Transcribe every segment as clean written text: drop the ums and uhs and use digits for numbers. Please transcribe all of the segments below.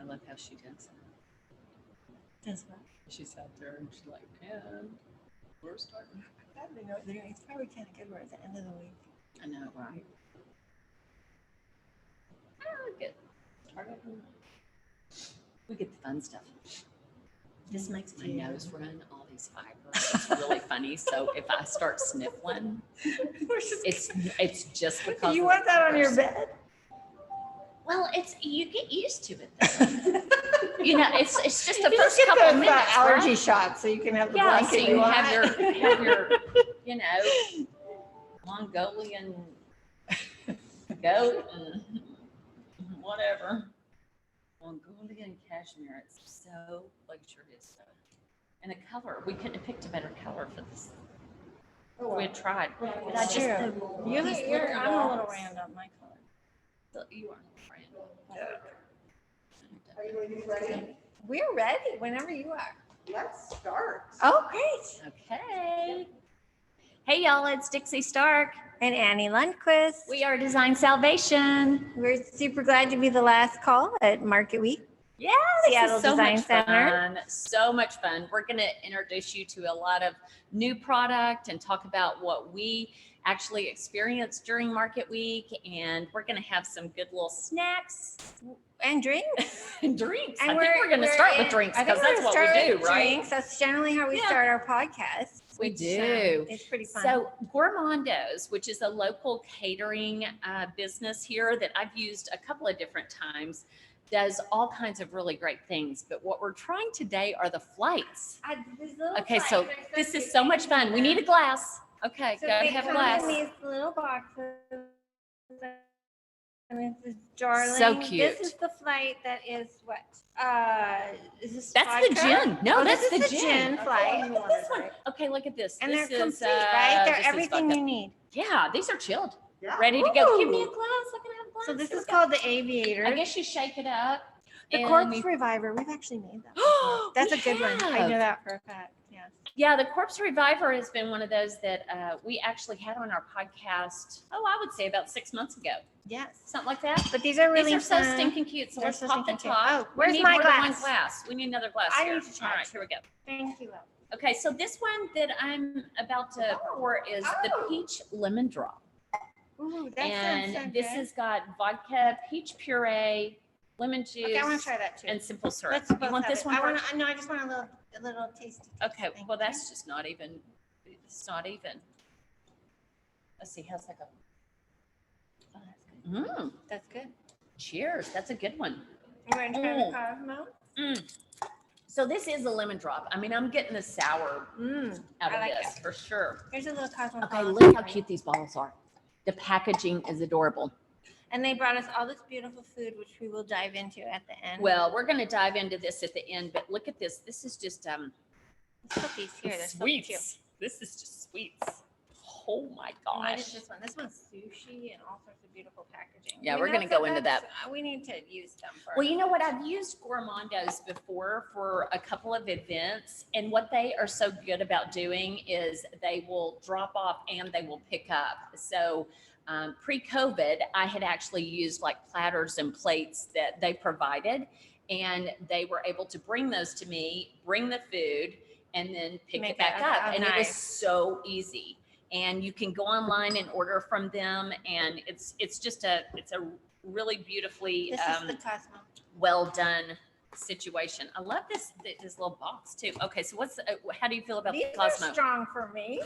I love how she does that. Does what? She sat there and she's like, and we're starting. I don't know what they're doing. It's probably kind of good. We're at the end of the week. I know, right? Oh, good. Target. We get the fun stuff. This makes my nose run all these fibers. It's really funny. So if I start sniffling, it's just because you want that on your bed? Well, you get used to it though. It's just the first get couple those, minutes, allergy right? shots, so you can have the Yeah, blanket. so you want. have your Mongolian goat and whatever. Mongolian Cashmere. It's so luxurious. And the color, we couldn't have picked a better color for this. We had tried. But I just, True. I'm I'm a a little random, my color. You are random. Are you going to be ready? We're ready whenever you are. Let's start. Oh, great. Okay. Hey, y'all, it's Dixie Stark. And Annie Lundquist. We are Design Salvation. We're super glad to be the last call at Market Week. Yeah, Seattle this is so Design much Center. fun. So much fun. We're going to introduce you to a lot of new product and talk about what we actually experienced during Market Week. And we're going to have some good little snacks And drinks. and drinks. And I think we're going to start with drinks I think because that's we're what gonna we start do, with right? drinks. That's generally how we Yeah. start our podcast. We which, do. It's pretty fun. So Gourmando's, which is a local catering business here that I've used a couple of different times, does all kinds of really great things. But what we're trying today are the flights. Okay, so this is so much fun. We need a glass. Okay, So gotta they have a come glass. in these little boxes. And this is darling. So cute. This is the flight that is what? Is this That's the vodka? gin. No, Oh, that's this the is gin. flight. This one. Okay, look at this. And This they're is, complete, right? They're this is everything vodka. you need. Yeah, these are chilled. Yeah. Ready to go. Give me a Ooh. glass. I can have a glass. So this Here is we go. called the Aviator. I guess you shake it up. The and Corpse you- Reviver. We've actually made that before. That's We a good one. I have. know that for a fact. Yeah. Yeah, the Corpse Reviver has been one of those that we actually had on our podcast, I would say about 6 months ago. Yes. Something like that. But these are really These are so fun. stinking cute. So They're let's so pop the stinking cute. top. Oh, We where's need my more than one glass? glass. We need another glass I here. need to All right, charge. here we go. Thank you, love. Okay, so this one that I'm about to pour is the Peach Lemon Drop. Ooh, that And sounds so this good. has got vodka, peach puree, lemon juice, Okay, I want to try that too. and simple syrup. Let's You both want have this it. one? I Bart? want to. No, I just want a little tasty. Okay, Thank well, you. that's just not even, it's not even. Let's see, how's that go? Oh, that's good. Mm, That's good. cheers, that's a good one. You want to try Mm. the Cosmo? So this is a lemon drop. I mean, I'm getting the sour out I of like this for sure. Here's a little Cosmo. Okay, bottle look how for you. cute these bottles are. The packaging is adorable. And they brought us all this beautiful food, which we will dive into at the end. Well, we're going to dive into this at the end, but look at this. This is just cookies here. They're so cute. sweets. This is just sweets. Oh my And what is gosh. this one? This one's sushi and all sorts of beautiful packaging. Yeah, we're gonna go into that. We need to use them for. Well, you know what? I've used Gourmando's before for a couple of events, and what they are so good about doing is they will drop off and they will pick up. So pre-COVID, I had actually used like platters and plates that they provided, and they were able to bring those to me, bring the food, and then pick Make it back it- up. oh, And it was nice. so easy. And you can go online and order from them, and it's a really beautifully This is the Cosmo. well done situation. I love this little box too. Okay, so how do you feel about These the are Cosmo? strong for me,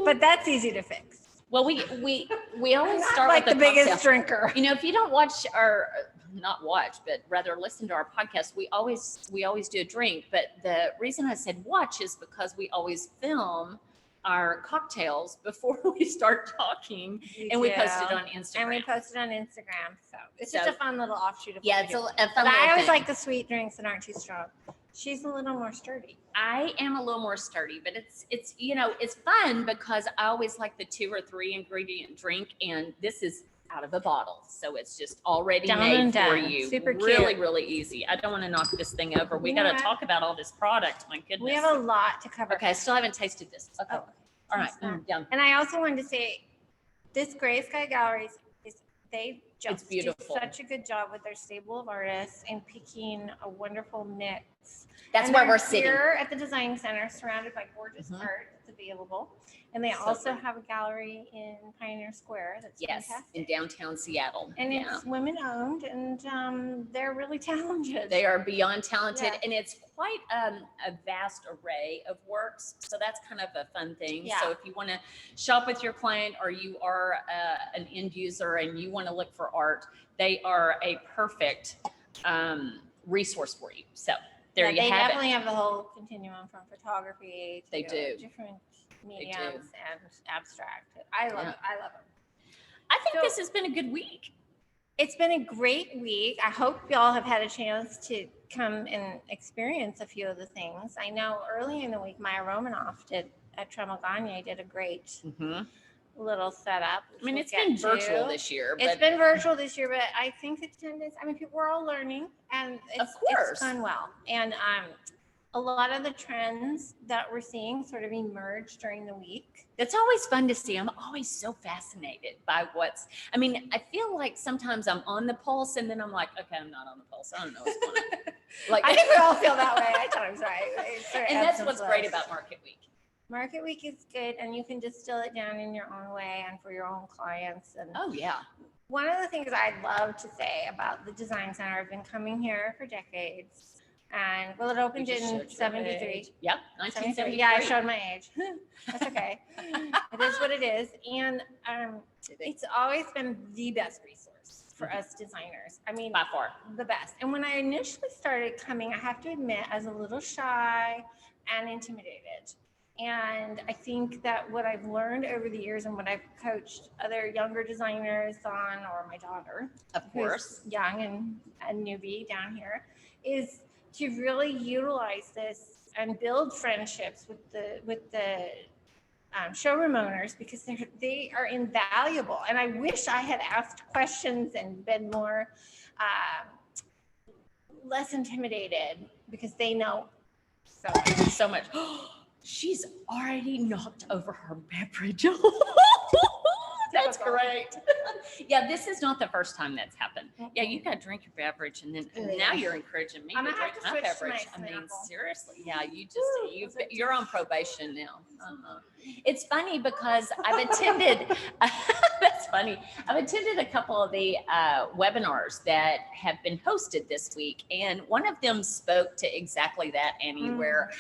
but that's easy to fix. Well, we always Not start like with the cocktail. biggest drinker. You know, if you don't watch or not watch, but rather listen to our podcast, we always do a drink. But the reason I said watch is because we always film our cocktails before we start talking, and we post it on Instagram. And we post it on Instagram. So it's just So- a fun little offshoot of yeah, what it's we a do. fun But little I always thing. like the sweet drinks that aren't too strong. She's a little more sturdy. I am a little more sturdy, but it's it's fun because I always like the 2 or 3 ingredient drink, and this is out of a bottle, so it's just already Done made and for done. you. Super really, cute. really easy. I don't want to knock this thing over. We You got know to what? talk about all this product. My goodness. We have a lot to cover. Okay, I still haven't tasted this. Okay, Oh, all right. taste that. Yum. And I also wanted to say, this Gray Sky Galleries they It's beautiful. do such a good job with their stable of artists in picking a wonderful mix. That's And why they're we're sitting. here at the design center, surrounded by gorgeous Mhm. art that's available. And they So also pretty. have a gallery in Pioneer Square that's Yes, fantastic. in downtown Seattle. And Yeah. it's women owned, and they're really talented. They are beyond talented, Yeah. and it's quite a vast array of works. So that's kind of a fun thing. Yeah. So if you want to shop with your client, or you are an end user and you want to look for art, they are a perfect resource for you. So there you They have definitely it. have the whole continuum from photography to They do. different do. mediums and abstract. I love Yeah. it. I love it. I think So- this has been a good week. It's been a great week. I hope y'all have had a chance to come and experience a few of the things. I know early in the week, Maya Romanoff at Tremoganye did a great little setup. I mean, it's been virtual this year, It's but been virtual this year, but I think attendance, I mean, people are all learning, and Of course. it's gone well. And a lot of the trends that we're seeing sort of emerge during the week. it's always fun to see. I'm always so fascinated by I mean, I feel like sometimes I'm on the pulse and then I'm like, okay, I'm not on the pulse. I don't know what's going on. Like, I think we all feel that way at times, right? It sort of and ebbs that's what's great flows. about Market Week. Market Week is good, and you can distill it down in your own way and for your own clients. And Oh, yeah. one of the things I'd love to say about the Design Center, I've been coming here for decades, and well, it opened You just showed in your '73. age. Yep, 1973. Yeah, I showed my age. That's okay. It is what it is, and it's always been the best resource for us designers. I mean, By far. the best. And when I initially started coming, I have to admit, I was a little shy and intimidated. And I think that what I've learned over the years and what I've coached other younger designers on, or my daughter, Of who's course. young and a newbie down here, is to really utilize this and build friendships with the showroom owners, because they are invaluable. And I wish I had asked questions and been more less intimidated, because they know so much. So much. She's already knocked over her beverage. That's Typical. great. Yeah, this is not the first time that's happened. Yeah, you got to drink your beverage, and then now you're encouraging me I'm to gonna have drink to my switch to beverage. my I mean, Snapple. seriously, yeah, Woo, you're on probation now. It's funny because I've attended. That's funny. I've attended a couple of the webinars that have been hosted this week, and one of them spoke to exactly that, Annie, where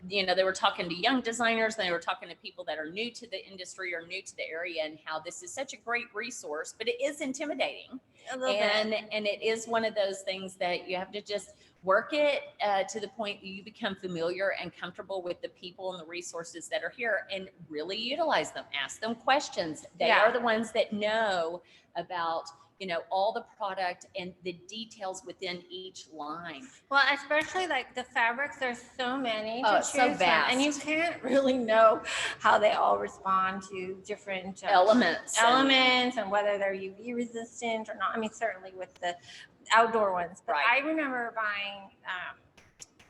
they were talking to young designers, and they were talking to people that are new to the industry or new to the area, and how this is such a great resource, but it is intimidating. A little And bit. it is one of those things that you have to just work it to the point that you become familiar and comfortable with the people and the resources that are here, and really utilize them. Ask them questions. They Yeah. are the ones that know about all the product and the details within each line. Well, especially like the fabrics, there's so many to Oh, choose it's so from, vast. and you can't really know how they all respond to different Elements. and whether they're UV resistant or not. I mean, certainly with the outdoor ones, but Right. I remember buying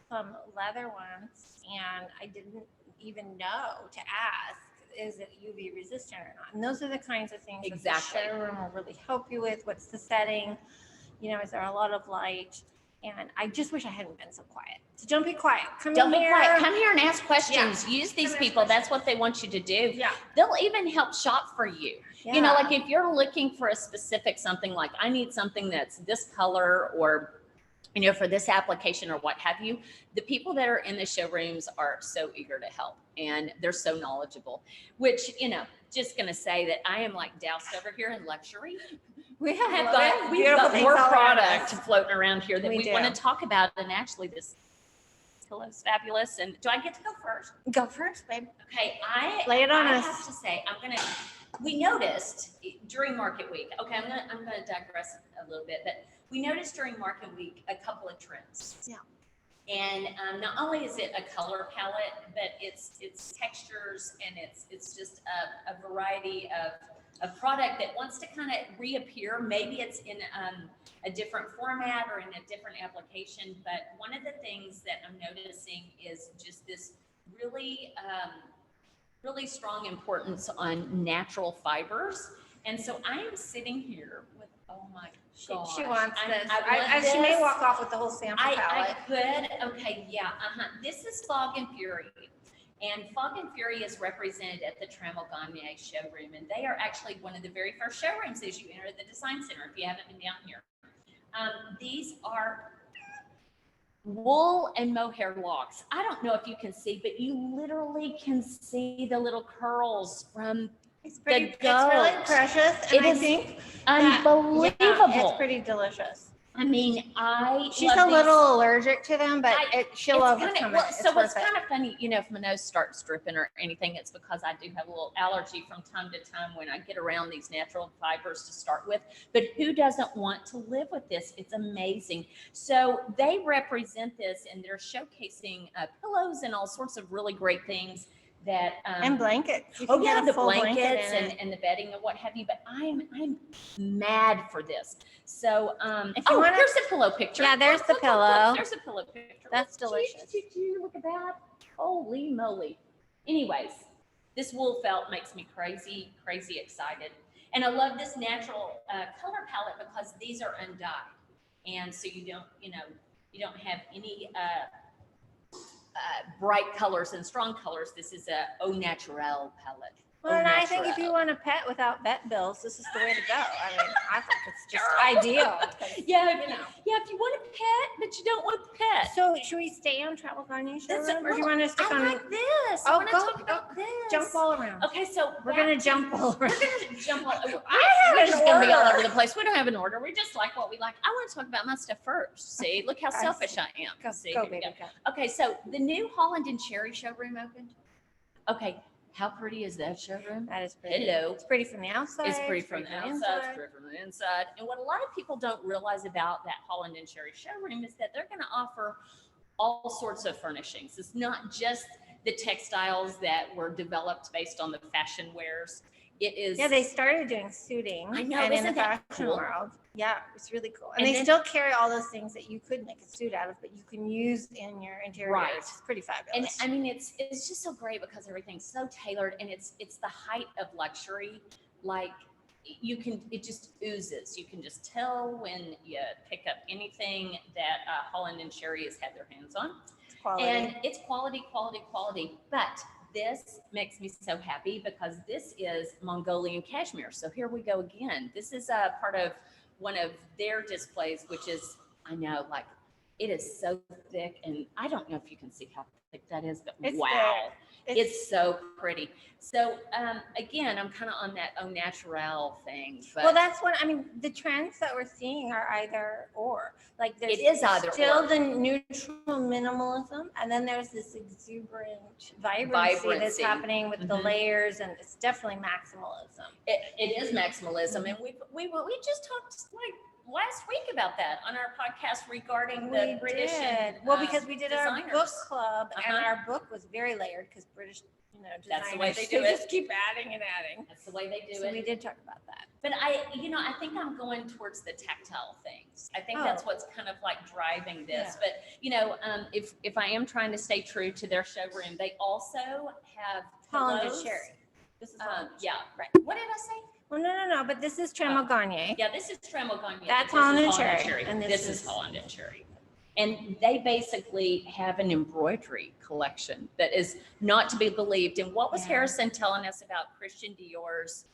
some leather ones, and I didn't even know to ask, is it UV resistant or not? And those are the kinds of things Exactly. that the showroom will really help you with. What's the setting? Is there a lot of light? And I just wish I hadn't been so quiet. So don't be quiet. Don't be quiet. Come here and ask questions. Use these Come ask people. That's questions. what they want you to do. Yeah. They'll even help shop for you. Yeah. Like if you're looking for a specific something, like I need something that's this color, or for this application or what have you, the people that are in the showrooms are so eager to help, and they're so knowledgeable, which, just going to say that I am like doused over here in luxury. we have We've beautiful got things more all around product us. floating around here that We we do. want to talk about. And actually this pillow's fabulous. And do I get to go first? Go first, babe. Okay, Lay it on I us. have to say, we noticed during Market Week, okay, I'm gonna digress a little bit, but we noticed during Market Week a couple of trends. Yeah. And not only is it a color palette, but it's textures, and it's just a variety of product that wants to kind of reappear. Maybe it's in a different format or in a different application, but one of the things that I'm noticing is just this really strong importance on natural fibers. And so I am sitting here with Oh my She gosh. wants I- this. I want She may this. walk off with the whole sample I palette. could, okay, yeah, This is Fog and Fury. And Fog and Fury is represented at the Trammell Gagne showroom. And they are actually one of the very first showrooms as you enter the design center, if you haven't been down here. These are wool and mohair locks. I don't know if you can see, but you literally can see the little curls from It's pretty, the it's really goat. precious, It and I is think unbelievable. yeah, it's pretty delicious. I mean, She's love a these. little allergic to them, but she'll It's overcome kinda, it. well, It's so what's worth it. kind of funny, if my nose starts dripping or anything, it's because I do have a little allergy from time to time when I get around these natural fibers to start with. But who doesn't want to live with this? It's amazing. So they represent this, and they're showcasing pillows and all sorts of really great things that. And blankets. You Oh can yeah, get a the full blanket blankets in it. and the bedding and what have you. But I'm mad for this. So If you wanna- here's a pillow picture. Yeah, there's the Look, pillow. there's a pillow picture. That's Look, delicious. Look at that. Holy moly. Anyways, this wool felt makes me crazy excited. And I love this natural color palette because these are undyed. And so you don't have any bright colors and strong colors. This is a au naturel palette. Well, and I think if naturel. you want a pet without vet bills, this is the way to go. I mean, I think it's just ideal. 'Cause, Yeah, you know. yeah. If you want a pet, but you don't want the pet. So should we stay on Trammell Gagne showroom, or do you want to stick I on like this. Oh, I want to go- talk about this. jump all around? Okay, so We're back gonna to- jump all We're around. gonna jump all. have We're an just gonna be all order. over the place. We don't have an order. We just like what we like. I want to talk about my stuff first. See, look how I selfish I am. Go, See, go here we baby, go. Okay, so the new Holland and Cherry showroom opened. Okay, how pretty is that showroom? That is pretty. Hello. It's pretty from the outside. It's pretty from the outside, it's pretty from the inside. And what a lot of people don't realize about that Holland and Cherry showroom is that they're going to offer all sorts of furnishings. It's not just the textiles that were developed based on the fashion wares. It is. Yeah, they started doing suiting. I know, and in isn't the that fashion cool? world. Yeah, it's really cool. And, And they then- still carry all those things that you could make a suit out of, but you can use in your interior. Right. It's pretty And fabulous. I mean, it's just so great because everything's so tailored, and it's the height of luxury. Like it just oozes. You can just tell when you pick up anything that Holland and Cherry has had their hands on. It's quality. And it's quality. But this makes me so happy because this is Mongolian Cashmere. So here we go again. This is a part of one of their displays, which is, I know, like it is so thick. And I don't know if you can see how thick that is, but It's wow. thick. It's so pretty. So again, I'm kind of on that au naturel thing. But Well, that's what I mean. The trends that we're seeing are either or. Like there's It is either still or. the neutral minimalism, and then there's this exuberant vibrancy that's Vibrancy. happening with the Mhm. layers, and it's definitely maximalism. it is maximalism, and we just talked like last week about that on our podcast regarding the We British. did. And, Well, because we did our book designers. club, and Uh-huh. our book was very layered because British, designers, That's the way they do it. just keep adding and adding. That's the way they do So it. we did talk about that. But I think I'm going towards the tactile things. I think that's Oh. what's kind of like driving this. Yeah. But if I am trying to stay true to their showroom, they also have Holland and pillows. Cherry. This is Holland and Yeah. Right. What did I say? Well, no, but this is Trammell Gagne. Yeah, this is Trammell Gagne. That's This is Holland and Cherry, and And this this is is- Holland and Cherry. And they basically have an embroidery collection that is not to be believed. And what was Yeah. Harrison telling us about Christian Dior's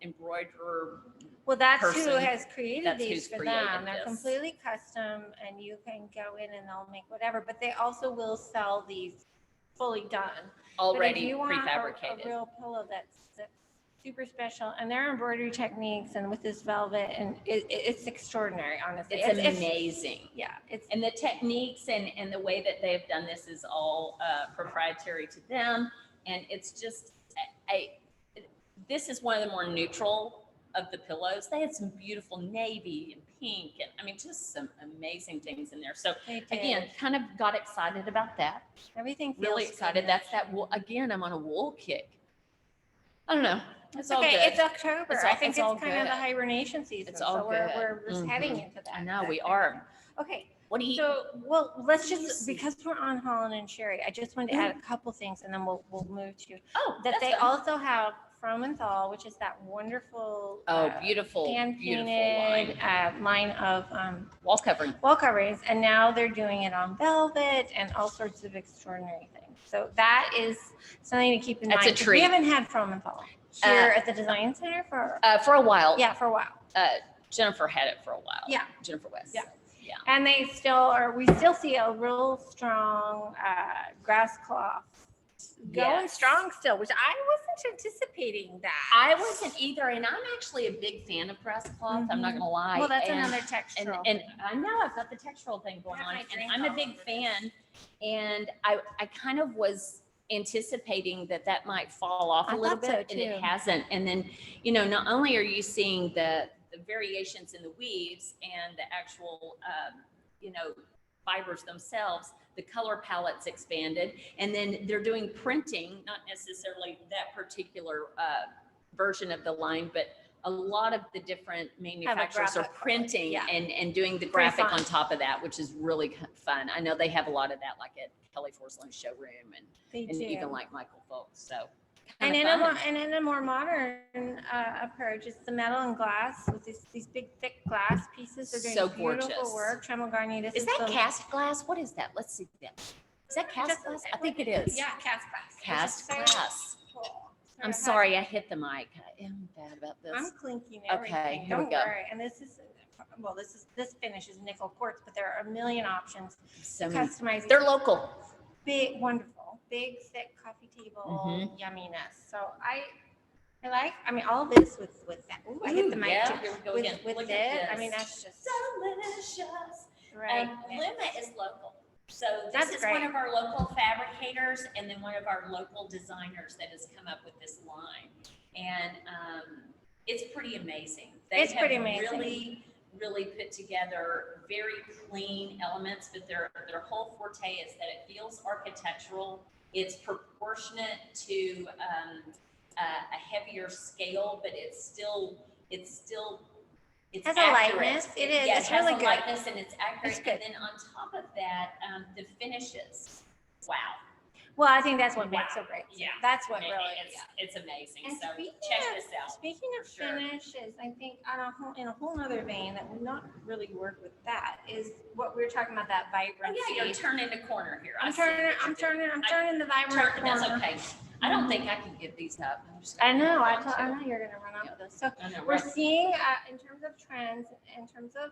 embroiderer? Well, that's who person. has created That's these who's for created them. They're this. completely custom, and you can go in and they'll make whatever. But they also will sell these fully done. But if Already you want prefabricated. a real pillow that's super special, and their embroidery techniques, and with this velvet, and it's extraordinary. Honestly, It's amazing. Yeah, it's And the techniques and the way that they've done this is all proprietary to them. And it's just, this is one of the more neutral of the pillows. They had some beautiful navy and pink, and I mean, just some amazing things in there. So they did. again, kind of got excited about that. Everything feels Really excited. good. That's that wool. Again, I'm on a wool kick. I don't know. It's all okay. good. It's October. It's all- I think it's it's all kind of the good. hibernation season. It's all so we're good. just heading Mhm. into that. I know that we kind of are. thing. Okay. What do you? So, well, let's What do you just, see? because we're on Holland and Cherry, I just wanted to add a couple things, and then we'll move to oh, that. that's They fine. also have Fromenthal, which is that wonderful Beautiful, hand beautiful painted line. line of Wall covering. wall coverings, and now they're doing it on velvet and all sorts of extraordinary things. So that is something to keep in That's mind. a 'cause treat. We haven't had Fromenthal here at the design center for A while. for a while. Jennifer had it for a while. Yeah. Jennifer West. Yeah. Yeah. And they still are, we still see a real strong grass cloth going Yes. strong still, which I wasn't anticipating that. I wasn't either, and I'm actually a big fan of grass cloth. I'm not Mhm. gonna lie. Well, that's And- another textural. And I know I've got the textural thing going Got on, my and drink I'm a all big over fan. And I kind of was anticipating that might fall off I a little thought so, bit, and it too. hasn't. And then, not only are you seeing the variations in the weaves and the actual, fibers themselves, the color palette's expanded, and then they're doing printing, not necessarily that particular version of the line, but a lot of the different manufacturers are graphic, printing yeah. and doing the Pretty graphic fun. on top of that, which is really fun. I know they have a lot of that, like at Kelly Forslund's showroom They and do. even like Michael Folks. So And kinda fun. in a more modern approach, it's the metal and glass with these big thick glass pieces. They're doing So beautiful gorgeous. work. Tremel Garnier. This Is that the, cast glass? What is that? Let's see that. Is that cast Just- glass? I think it is. Yeah, cast glass. Which is Cast so glass. cool. So I'm it has- sorry, I hit the mic. I am bad about this. I'm clinking Okay, everything. here we Don't go. worry. And this finish is nickel quartz, but there are a million options So to many. customize. They're local. Big, wonderful, big, thick coffee table Mhm. yumminess. So I like. I mean, all this with that. Ooh, I hit the Ooh, mic yeah, too. here we go with again. with Look it. at I mean, this. that's just Delicious. right. Luma is local. So this That's is great. one of our local fabricators and then one of our local designers that has come up with this line. And it's pretty amazing. They It's pretty have amazing. really put together very clean elements, but their whole forte is that it feels architectural. It's proportionate to a heavier scale, but it's still Has a accurate. lightness. It is. Yes, It's it has really a good. lightness and it's accurate. It's good. And then on top of that, the finishes. Wow. Well, I think that's what makes Wow. it great. Yeah. That's what really. It's amazing. And So speaking check of- this out. Speaking of Sure. finishes, I think in a whole other vein that would not really work with that is what we were talking about, that Oh vibrancy. yeah, you're turning the corner here. I'm turning the vibrant Turn, corner. that's okay. I don't think I can give these up. I'm just I gonna know, hold on I to know it. you're gonna run out with this. So I know, we're right? seeing, in terms of trends, in terms of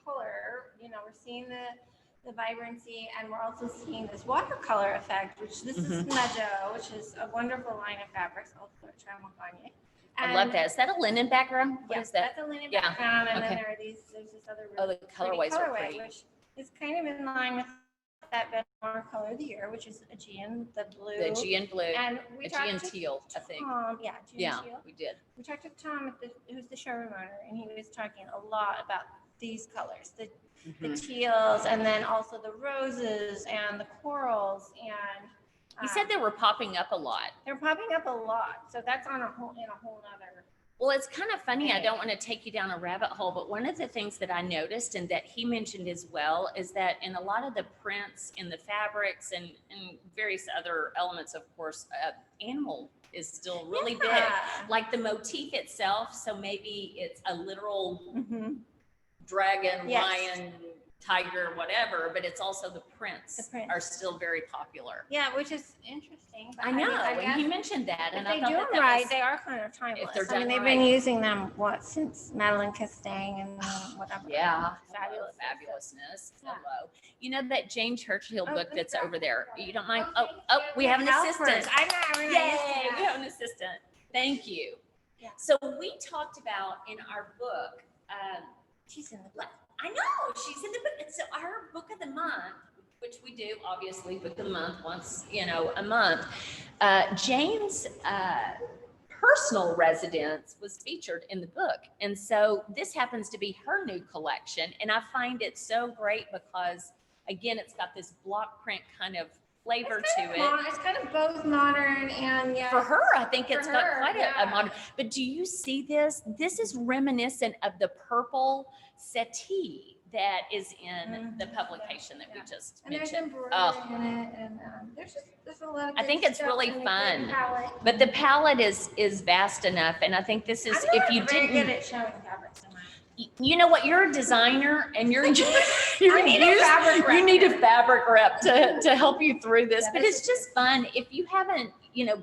color, we're seeing the vibrancy, and we're also seeing this watercolor effect, which this is Mhm. Najo, which is a wonderful line of fabrics, also at Tremel Garnier. I love that. Is that a linen background? What Yeah, is that? that's a linen Yeah, background, and okay. then there's this other Oh, really the colorways are colorway, pretty. which is kind of in line with that better color of the year, which is Aegean, the blue. The Aegean blue, And we Aegean talked to teal, I think. Tom, yeah, Aegean Yeah, teal. we did. We talked to Tom, who's the showroom owner, and he was talking a lot about these colors, the Mhm. teals, and then also the roses and the corals, and He said they were popping up a lot. they're popping up a lot. So that's in a whole nother. Well, it's kind of funny. I Okay. don't want to take you down a rabbit hole, but one of the things that I noticed and that he mentioned as well is that in a lot of the prints in the fabrics and various other elements, of course, animal is still really big. Like the motif itself. So maybe it's a literal Mhm. dragon, Yes. lion, tiger, whatever, but it's also the prints, The prints. are still very popular. Yeah, which is interesting. But I know, mean, I and guess he mentioned that, if and they I thought do that them right, was, they are kind of timeless. they're I mean, done they've been right. using them since Madeline Castaigne and whatever. yeah, Fabulous. fabulousness. Yeah. Hello. You know that Jane Churchill Oh, book that's that's over there? You don't mind? Okay. We have an Helpers. assistant. I know. We're not used to Yay, that. we have an assistant. Thank you. Yeah. So we talked about in our book, She's in the book. I know, she's in the book. It's our book of the month, which we do, obviously, book of the month once, a month. Jane's personal residence was featured in the book. And so this happens to be her new collection. And I find it so great because, again, it's got this block print kind of flavor It's to kind it. of it's kind of both modern and For her, I think it's For got her, quite a yeah. modern. But do you see this? This is reminiscent of the purple settee that is in the publication that we just And there's mentioned. embroidery in it, and there's a lot of I think good it's stuff really in the fun. green palette. But the palette is vast enough, and I think this is I'm if not you very good didn't. at showing fabrics in mine. You know what? You're a designer, and you're I need a fabric rep. you need a fabric rep to help you through this. Yeah, But this it's just fun. If you haven't,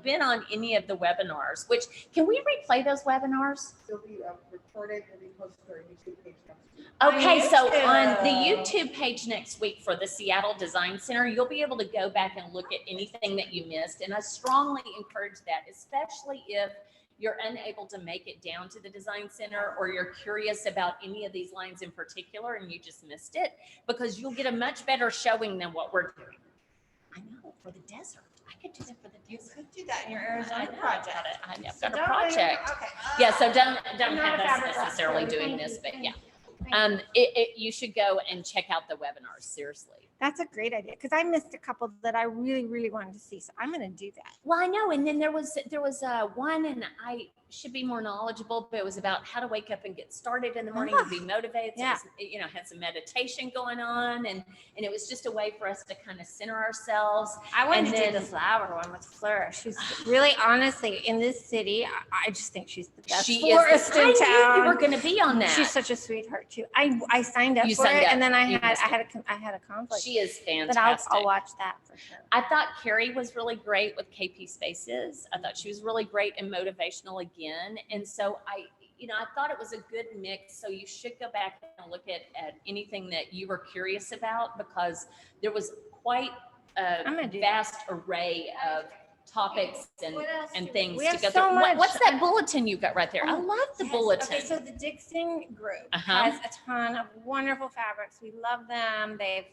been on any of the webinars, which can we replay those webinars? They'll be recorded and be posted to our YouTube page next week. Okay, so YouTube. on the YouTube page next week for the Seattle Design Center, you'll be able to go back and look at anything that you missed. And I strongly encourage that, especially if you're unable to make it down to the Design Center or you're curious about any of these lines in particular and you just missed it, because you'll get a much better showing than what we're doing. I know, for the desert. I could do that for the You desert. could do that in your I Arizona know, project. I've got So a don't project. Okay. Yeah, so don't I'm not have a us fabric rep, necessarily so doing thank this, you, but thank yeah. you. Thank you. You should go and check out the webinars, seriously. That's a great idea because I missed a couple that I really, really wanted to see. So I'm going to do that. Well, I know. And then there was one, and I should be more knowledgeable, but it was about how to wake up and get started in the morning and be motivated. So Yeah. it was, had some meditation going on, and it was just a way for us to kind of center ourselves. I wanted And to then- do the flower one with Flourish. She's really, honestly, in this city, I just think she's the best She florist is. in I knew town. you were going to be on that. She's such a sweetheart too. I signed up You for signed it, up. and then I You had missed I had a conflict. She is but fantastic. I'll watch that for sure. I thought Carrie was really great with KP Spaces. I thought she was really great and motivational again. And so I thought it was a good mix. So you should go back and look at anything that you were curious about, because there was quite I'm gonna a do vast array of topics and What else and do things we to have go so through. much. What's that bulletin you got right there? I Oh, love the Yes. bulletin. Okay, so the Dixon group Uh-huh. has a ton of wonderful fabrics. We love them. They've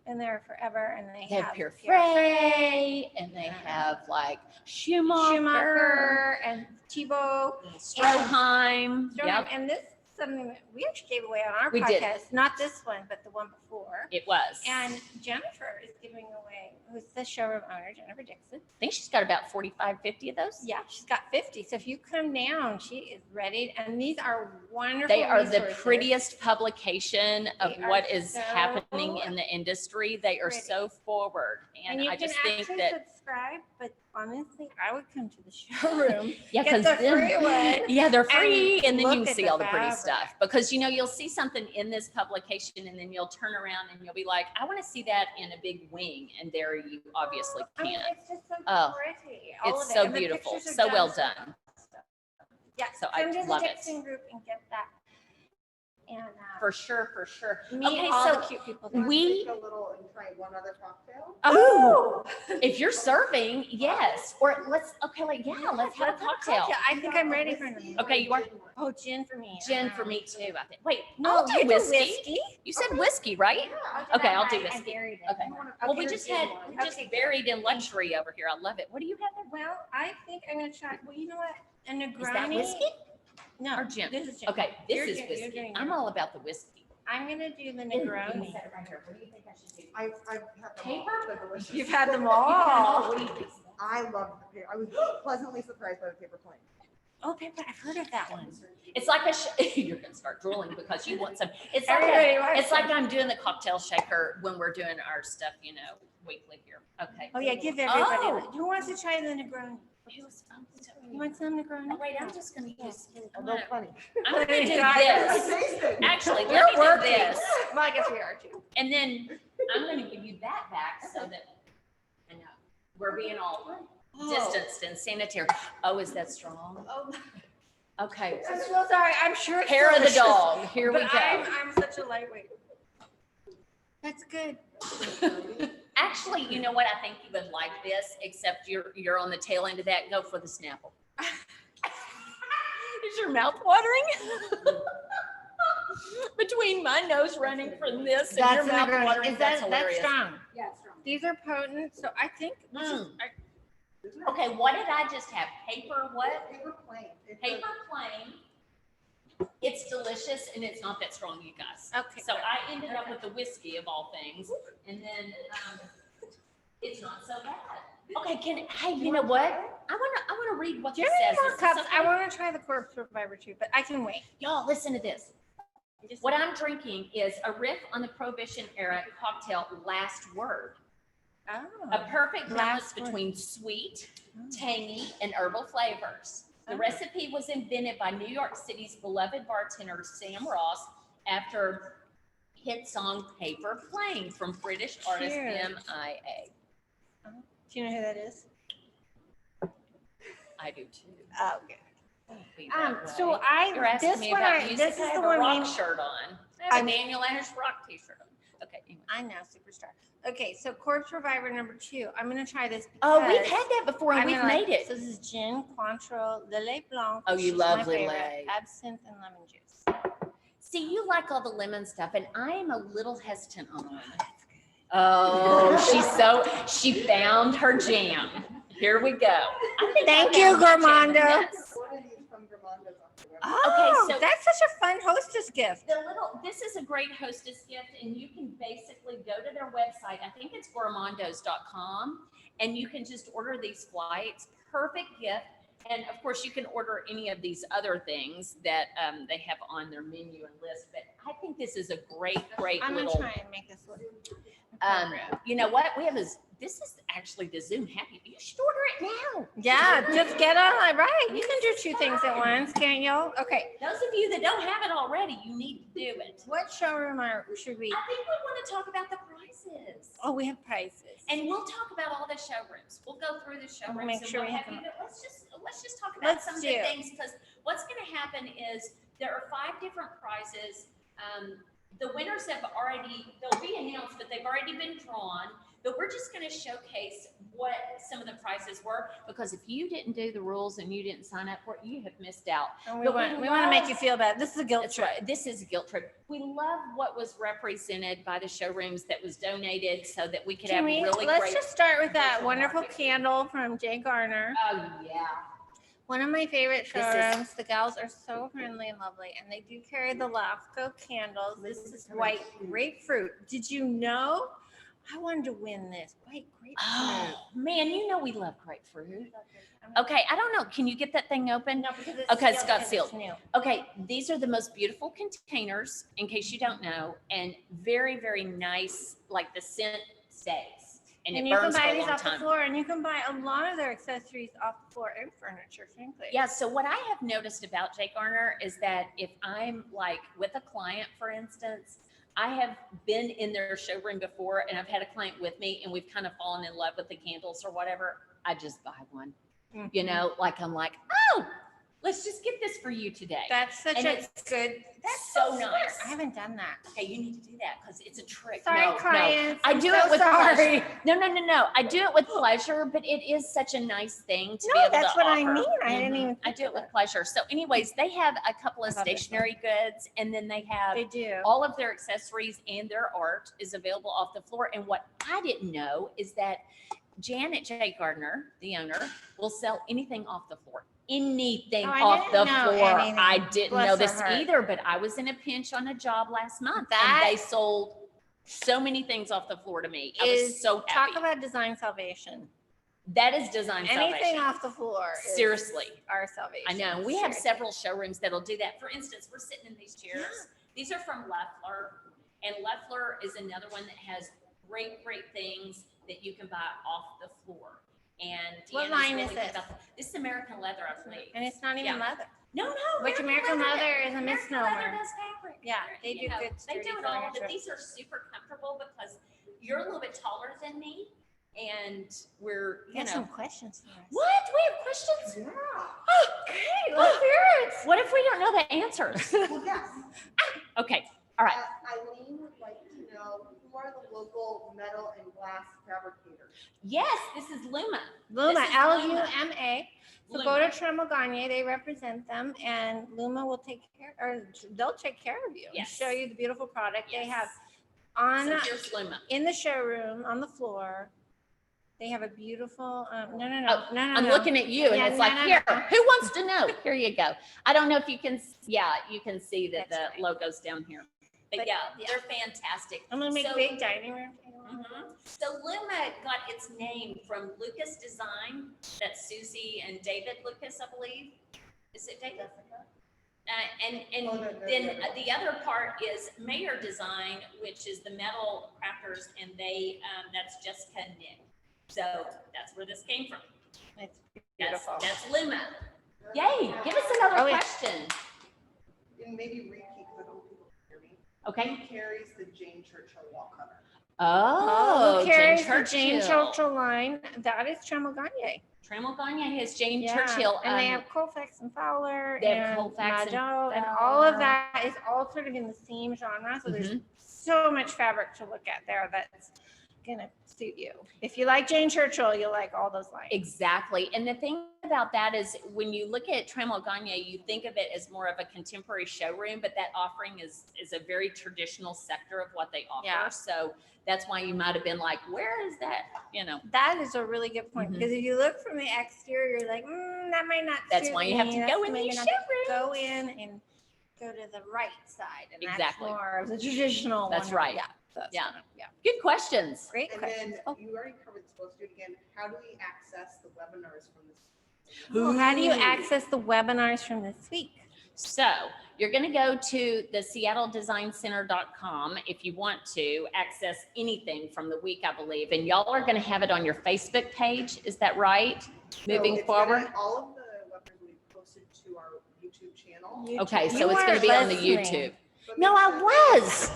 been there forever, and They have Pure Pure Fray, and they have like Schumacher, and Thibaut. Stroheim. Yep. And this is something that we actually gave away on our We did. podcast. Not this one, but the one before. It was. And Jennifer is giving away, who's the showroom owner, Jennifer Dixon. I think she's got about 45, 50 of those. Yeah, she's got 50. So if you come down, she is ready. And these are wonderful. They are the resources. prettiest publication of They are what is so happening in the industry. They are pretty. so forward. And And you I can just think actually that, subscribe, but honestly, I would come to the showroom. yeah, get because the free one. yeah, they're free. And then you look can at see the all the pretty fabric. stuff, because, you'll see something in this publication and then you'll turn around and you'll be like, I want to see that in a big wing. And there you obviously I mean, can't. it's just so Oh, pretty. All It's of it. so And the beautiful. pictures are So well so done. Yeah, So I come to the love it. Dixon group and get that. And For sure, for sure. meet Okay, all so the cute people. Want to we- take a little and try one other cocktail? Oh, if you're serving, yes. Or let's have a cocktail. I think I'm ready for Whiskey another. Okay, you are? Oh, gin for me. Gin for me too, I think. Wait, No, I'll do you whiskey. You said whiskey, right? Yeah. Okay, I'll do I whiskey. buried it. Okay. You wanna- Well, we okay, just here's had, one. we're just buried in luxury over here. I love it. What do you have there? Well, I think I'm gonna try. Well, you know what? A Negroni. Is that whiskey No, or gin? This is gin. Okay, this You're is gin- you're whiskey. doing I'm yours. all about the whiskey. I'm gonna do the You can Negroni. set it right here. What do you think I should do? I've had them all. Paper? They're delicious. You've had them You can have all. What do you think? I love the paper. I was pleasantly surprised by the paper plane. Oh, paper. I've heard of that one. It's like you're gonna start drooling because you want some. It's Everybody like wants it's like some. I'm doing the cocktail shaker when we're doing our stuff, weekly here. Okay. Oh yeah, give everybody. Oh. Who wants to try the Negroni? You want some Negroni? Oh, wait, I'm just gonna use. I'm Although gonna funny. do Thank this. Tasting. Actually, We're let me do working. this, Well, I guess we are too. and then I'm gonna give you that back so that I know we're being all distanced and sanitary. Oh, is that strong? Oh, Okay. I'm so sorry. I'm sure it's Hair of the delicious, dog. Here we but go. I'm such a lightweight. That's good. Actually, you know what? I think you would like this, except you're on the tail end of that. Go for the Snapple. Is your mouth watering? Between my nose running from this and your That's mouth Negroni. watering, Is that's that's hilarious. strong? Yeah, it's strong. These are potent, so I think. Okay, what did I just have? Paper what? Paper plane. It's Paper plain. It's delicious and it's not that strong, you guys. Okay. So I ended up with the whiskey of all things, and then It's not so bad. Okay, hey, you know what? I wanna read what Do this you have says. any more Is this cups? okay? I want to try the Corpse Reviver too, but I can wait. Y'all, listen to this. What I'm drinking is a riff on the Prohibition era cocktail Last Word. Oh. A perfect balance Last Word. between sweet, tangy, and herbal flavors. The Oh. recipe was invented by New York City's beloved bartender Sam Ross after hit song Paper Plane from British artist Cheers. M.I.A. Do you know who that is? I do too. Oh, okay. Don't be that So way. You're asking this me one, about music. this I is have the a one rock we, shirt on. I have a Daniel Anders rock t-shirt on. Okay. Anyway. I know, superstar. Okay, so Corpse Reviver number 2. I'm going to try this. Oh, we've because had that before and I'm we've gonna made like- it. So this is gin, Cointreau, Lillet Blanc. Oh, you which is love my favorite, Lillet. Absinthe and lemon juice. See, you like all the lemon stuff, and I am a little hesitant on lemon. Oh, she found her jam. Here we go. I think Thank I you, found my jam in Gormando. this. One of these from Vermondo's on the website. Oh, so- that's such a fun hostess gift. This is a great hostess gift, and you can basically go to their website. I think it's gourmandos.com, and you can just order these flights. Perfect gift. And of course, you can order any of these other things that they have on their menu and list. But I think this is a great I'm going to little. try and make this look. You know what? This is actually the Zoom Happy. You should order it now. Yeah, just get on. Right. You can do 2 things at once, can't you? Okay. Those of you that don't have it already, you need to do it. What showroom should we? I think we want to talk about the prices. Oh, we have prices. And we'll talk about all the showrooms. We'll go through the showrooms make and sure what we have have you. them. But let's just talk about Let's some of do. the things, because what's going to happen is there are 5 different prizes. The winners they'll be announced, but they've already been drawn. But we're just going to showcase what some of the prices were, because if you didn't do the rules and you didn't sign up for it, you have missed out. And we But want we to make love- you feel bad. This is a guilt That's trip. right. This is a guilt trip. We love what was represented by the showrooms that was donated so that we could have really Let's great. just start with that visual wonderful marketing. candle from Jay Garner. Oh, yeah. One of my favorite This is- showrooms. The gals are so friendly and lovely, and they do carry the Lafco candles. This is white grapefruit. Did you know? I wanted to win this white grapefruit. Oh, man, you know we love grapefruit. Okay, I don't know. Can you get that thing open? No, because it's Okay, it's sealed got because sealed. it's new. Okay, these are the most beautiful containers, in case you don't know, and very, very nice, like the scent stays. And it you can burns for buy a these long off the time. floor, and you can buy a lot of their accessories off the floor and furniture, frankly. Yeah, so what I have noticed about Jay Garner is that if I'm like with a client, for instance, I have been in their showroom before and I've had a client with me and we've kind of fallen in love with the candles or whatever. I just buy one, you know, like I'm like, oh, let's just get this for you today. That's such And a it's good. That's so smart. nice. I haven't done that. Okay, you need to do that because it's a trick. Sorry, No, clients. I I'm do so it with sorry. pleasure. No. I do it with pleasure, but it is such a nice thing to be No, able that's to what I offer. mean. I didn't Mhm. even I think do it of with that. pleasure. So anyways, they have a couple of I love this one. stationery goods, and then they have They do. all of their accessories and their art is available off the floor. And what I didn't know is that Janet J. Gardner, the owner, will sell anything off the floor. Anything Oh, I off the didn't know floor. anything. I didn't Bless know her this heart. either, but I was in a pinch on a job last month That and they sold so many things off the floor to me. I was so happy. Talk about design salvation. That is design Anything salvation. off the floor. is Seriously. Our salvation. I know. We have Seriously. several showrooms that'll do that. For instance, we're sitting in these chairs. Yeah. These are from Leffler, and Leffler is another one that has great things that you can buy off the floor. And What Deanna's line really is good this? about This is American leather, I believe. And it's not even Yeah. leather. No. Which American leather is a American misnomer. leather does fabric. Yeah, they You do know, good They sturdy do it all, furniture. but these are super comfortable because you're a little bit taller than me, and we're, We you have know. some questions for us. What? We have questions? Yeah. Okay, let's hear it. What if we don't know the answers? Well, yes. Okay, all right. Eileen would like to know who are the local metal and glass fabricators? Yes, this is Luma. Luma, This is Luma. So go Luma. to Tremel they represent them, and Luma will take care, or they'll take care of you and Yes. show you the beautiful product they Yes. have on So here's Luma. in the showroom on the floor. They have a beautiful. No. I'm looking at you and Yeah, it's no, like, no, here, no. who wants to know? Here you go. I don't know if you can, yeah, you can see that That's the right. logo's down here. But yeah, they're fantastic. I'm gonna make So- big dining room table. Mhm. So Luma got its name from Lucas Design. That's Susie and David Lucas, I believe. Is it David? And Oh, no, then no. the other part is Mayor Design, which is the metal crafters, and they that's Jessica and Nick. So that's where this came from. It's That's, beautiful. that's Luma. Yay! Give us another Oh, yeah. question. And maybe repeat, because I don't think people hear me. Okay. Who carries the Jane Churchill wall cover? Oh, who carries Jane the Jane Churchill. Churchill line? That is Trammell Gagne. Trammell Gagne has Jane Yeah, Churchill. and they have Colfax and Fowler they have and Colfax and Majo, and all of Fowler. that is all sort of in the same genre. So there's Mhm. so much fabric to look at there that's gonna suit you. If you like Jane Churchill, you'll like all those lines. Exactly. And the thing about that is when you look at Trammell Gagne, you think of it as more of a contemporary showroom, but that offering is a very traditional sector of what they offer. Yeah. So that's why you might have been like, where is that? You know, That is a really good point Mhm. because if you look from the exterior, you're like, that might not. that's suit why you have me. to That's go in maybe these not- showrooms. Go in and go to the right side, and Exactly. that's more of the traditional. That's one. right. Yeah. That's Yeah. yeah. Good questions. Great And question. then Oh. you already covered, supposed to do it again. How do we access the webinars from this? Well, how do you Ooh. access the webinars from this week? So you're going to go to the SeattleDesignCenter.com if you want to access anything from the week, I believe. And y'all are going to have it on your Facebook page. Is that right? Moving So it's forward? gonna- all of the webinars will be posted to our YouTube channel. Okay, You so it's going to are be on the listening. YouTube. But No, make I sure they, was.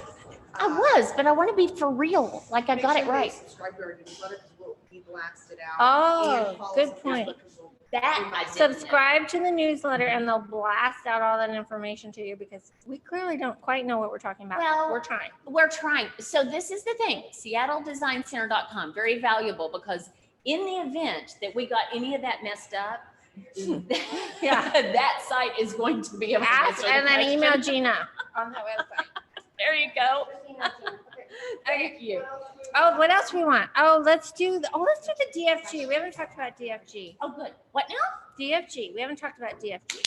I was, but I want to be for real. Like I make got sure it they right. Subscribe to our newsletter because we'll be blasted out. Oh, And follow good us on point. Facebook 'cause we'll- That I didn't know. Subscribe to the newsletter and they'll blast out all that information to you because we clearly don't quite know what we're talking about. Well, We're trying. We're trying. So this is the thing, SeattleDesignCenter.com, very valuable because in the event that we got any of that messed up, Yeah. that site is going to be able to Ask answer the and then question. email Gina on that website. There you go. Okay. Thank you. What else do we Oh, what else we want? Let's do the DFG. We haven't talked about DFG. Oh, good. What now? DFG. We haven't talked about DFG.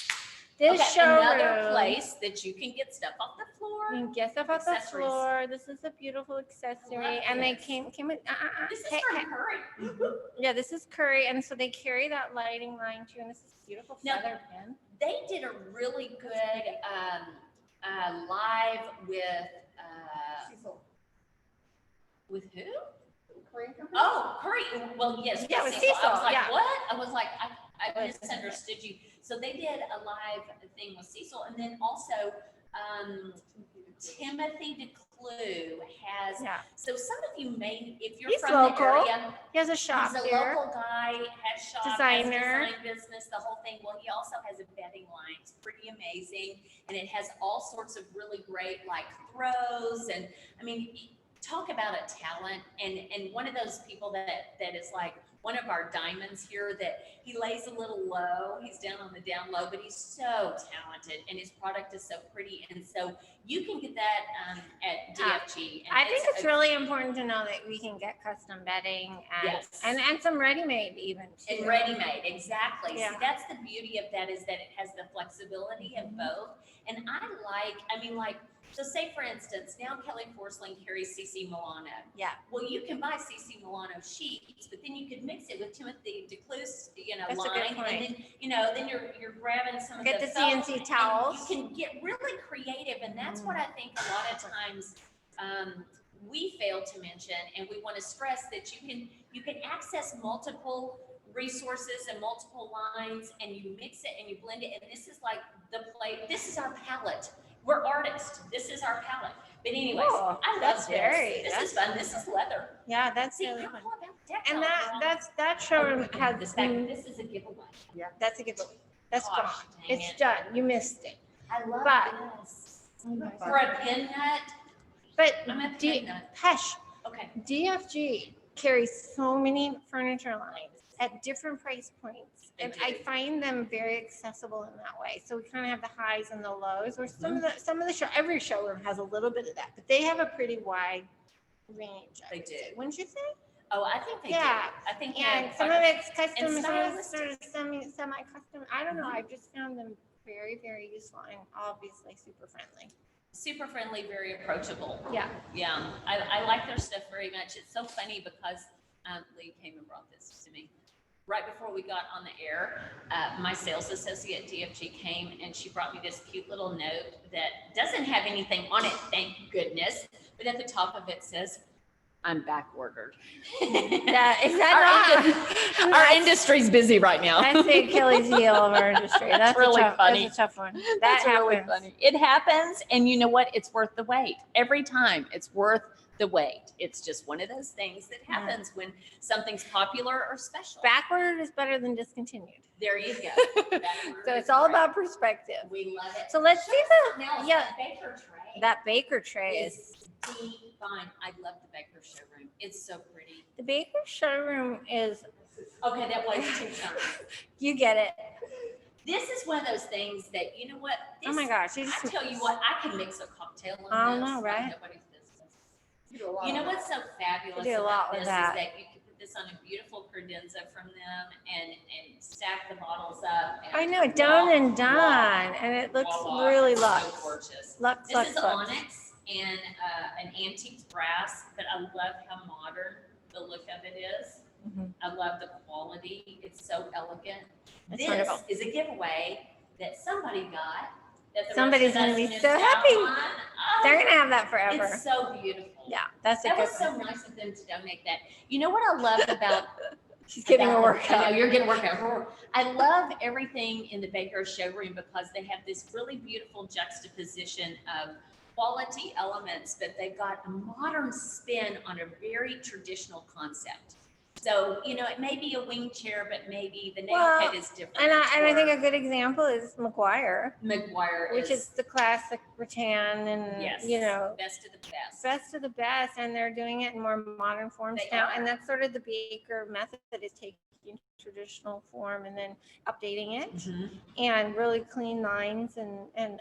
This Okay, showroom. another place that you can get stuff off the floor. You can get stuff off the Accessories. floor. This is a beautiful accessory, Love and they this. came with. This is Hey, from hey. Curry. Yeah, this is curry, and so they carry that lighting line too, and this is beautiful Now- feather pin. They did a really good live Cecil, with who? Korean company? Oh, Curry. Well, yes. Yeah, with Cecil. I was Cecil, like, yeah. what? I was like, I With- misunderstood you. So they did a live thing with Cecil, and then also Timothy DeClue has. Yeah, So some of you may, if you're He's from local. the area, he has a shop he's a here. local guy, has shop, Designer. has design business, the whole thing. Well, he also has a bedding line. It's pretty amazing, and it has all sorts of really great like throws, and I mean, talk about a talent, and one of those people that is like one of our diamonds here, that he lays a little low. He's down on the down low, but he's so talented, and his product is so pretty, and so you can get that at DFG. And I think it's really important to know that we can get custom bedding and Yes. and some ready-made even too. And ready-made, exactly. Yeah. See, that's the beauty of that, is that it has the flexibility of both. And I mean, like, so say for instance, now Kelly Porcelain carries CC Milano. Yeah. Well, you can buy CC Milano sheets, but then you could mix it with Timothy DeClue's, That's a good line, point. and then you're grabbing some Get of the the felt, CNC and towels. You can get really creative, and that's what I think a lot of times we fail to mention, and we want to stress that you can access multiple resources and multiple lines, and you mix it and you blend it, and this is like this is our palette. We're artists. This is our palette. But anyways, Cool. I love That's this. very- This is fun. This is leather. Yeah, that's See, really I'm fun. all about textiles, And girl. that showroom Oh, has this back. This is a giveaway. that's a giveaway. That's Gosh, gone. dang It's it. done. You missed it. I love But- this. For a pin nut, But I'm a pin nut. Hush, Okay. DFG carries so many furniture lines at different price points. They And do. I find them very accessible in that way. So we kind of have the highs and the lows, where some of the show, every showroom has a little bit of that, but they have a pretty wide range. I They would do. say. Wouldn't you say? Oh, I think they Yeah. do. I think And they some of it's custom, and and some of it's stylistic. sort of semi-custom. I don't know. Mhm. I've just found them very, very useful and obviously super friendly. super friendly, very approachable. Yeah. Yeah, I like their stuff very much. It's so funny because Lee came and brought this to me. Right before we got on the air, my sales associate DFG came and she brought me this cute little note that doesn't have anything on it, thank goodness. But at the top of it says, I'm back ordered. Our industry's busy right now. That's the Achilles heel of our industry. That's really funny. That's a tough one. That's That really happens. funny. It happens, and you know what? It's worth the wait. Every time, it's worth the wait. It's just one of those things that happens when something's popular or special. Backward is better than discontinued. There you go. So it's all about perspective. We love it. So let's see Now, yeah, that baker tray. that baker tray is. Fine. I love the baker showroom. It's so pretty. The baker showroom is. Okay, that was too chunky. You get it. This is one of those things that, you know what? Oh my gosh. I tell you what, I can mix a cocktail on I this. know, right? Like nobody's business. You know what's so fabulous You do a lot about with this that. is that you can put this on a beautiful credenza from them and stack the bottles up. And I know, done and done, and it looks really It's luxe. So gorgeous. Lux, This lux, is lux. onyx and an antique brass, but I love how modern the look of it is. Mhm. I love the quality. It's so elegant. It's This wonderful. is a giveaway that somebody got. That the Somebody's rest of gonna us be missed so out happy. on. Oh, They're gonna have that forever. it's so beautiful. Yeah, that's a That good was so one. nice of them to donate that. You know what I love about She's getting a I know workout. you're getting a workout. I love everything in the Baker showroom because they have this really beautiful juxtaposition of quality elements, but they've got a modern spin on a very traditional concept. So, you know, it may be a wing chair, but maybe the nail Well, head is different. And I think or a good example is McGuire, McGuire which is the classic rattan and, yes, you know, best of the best. best of the best. And they're doing it in more modern forms They now. are. And that's sort of the Baker method, is taking traditional form and then updating it. Mhm. And really clean lines and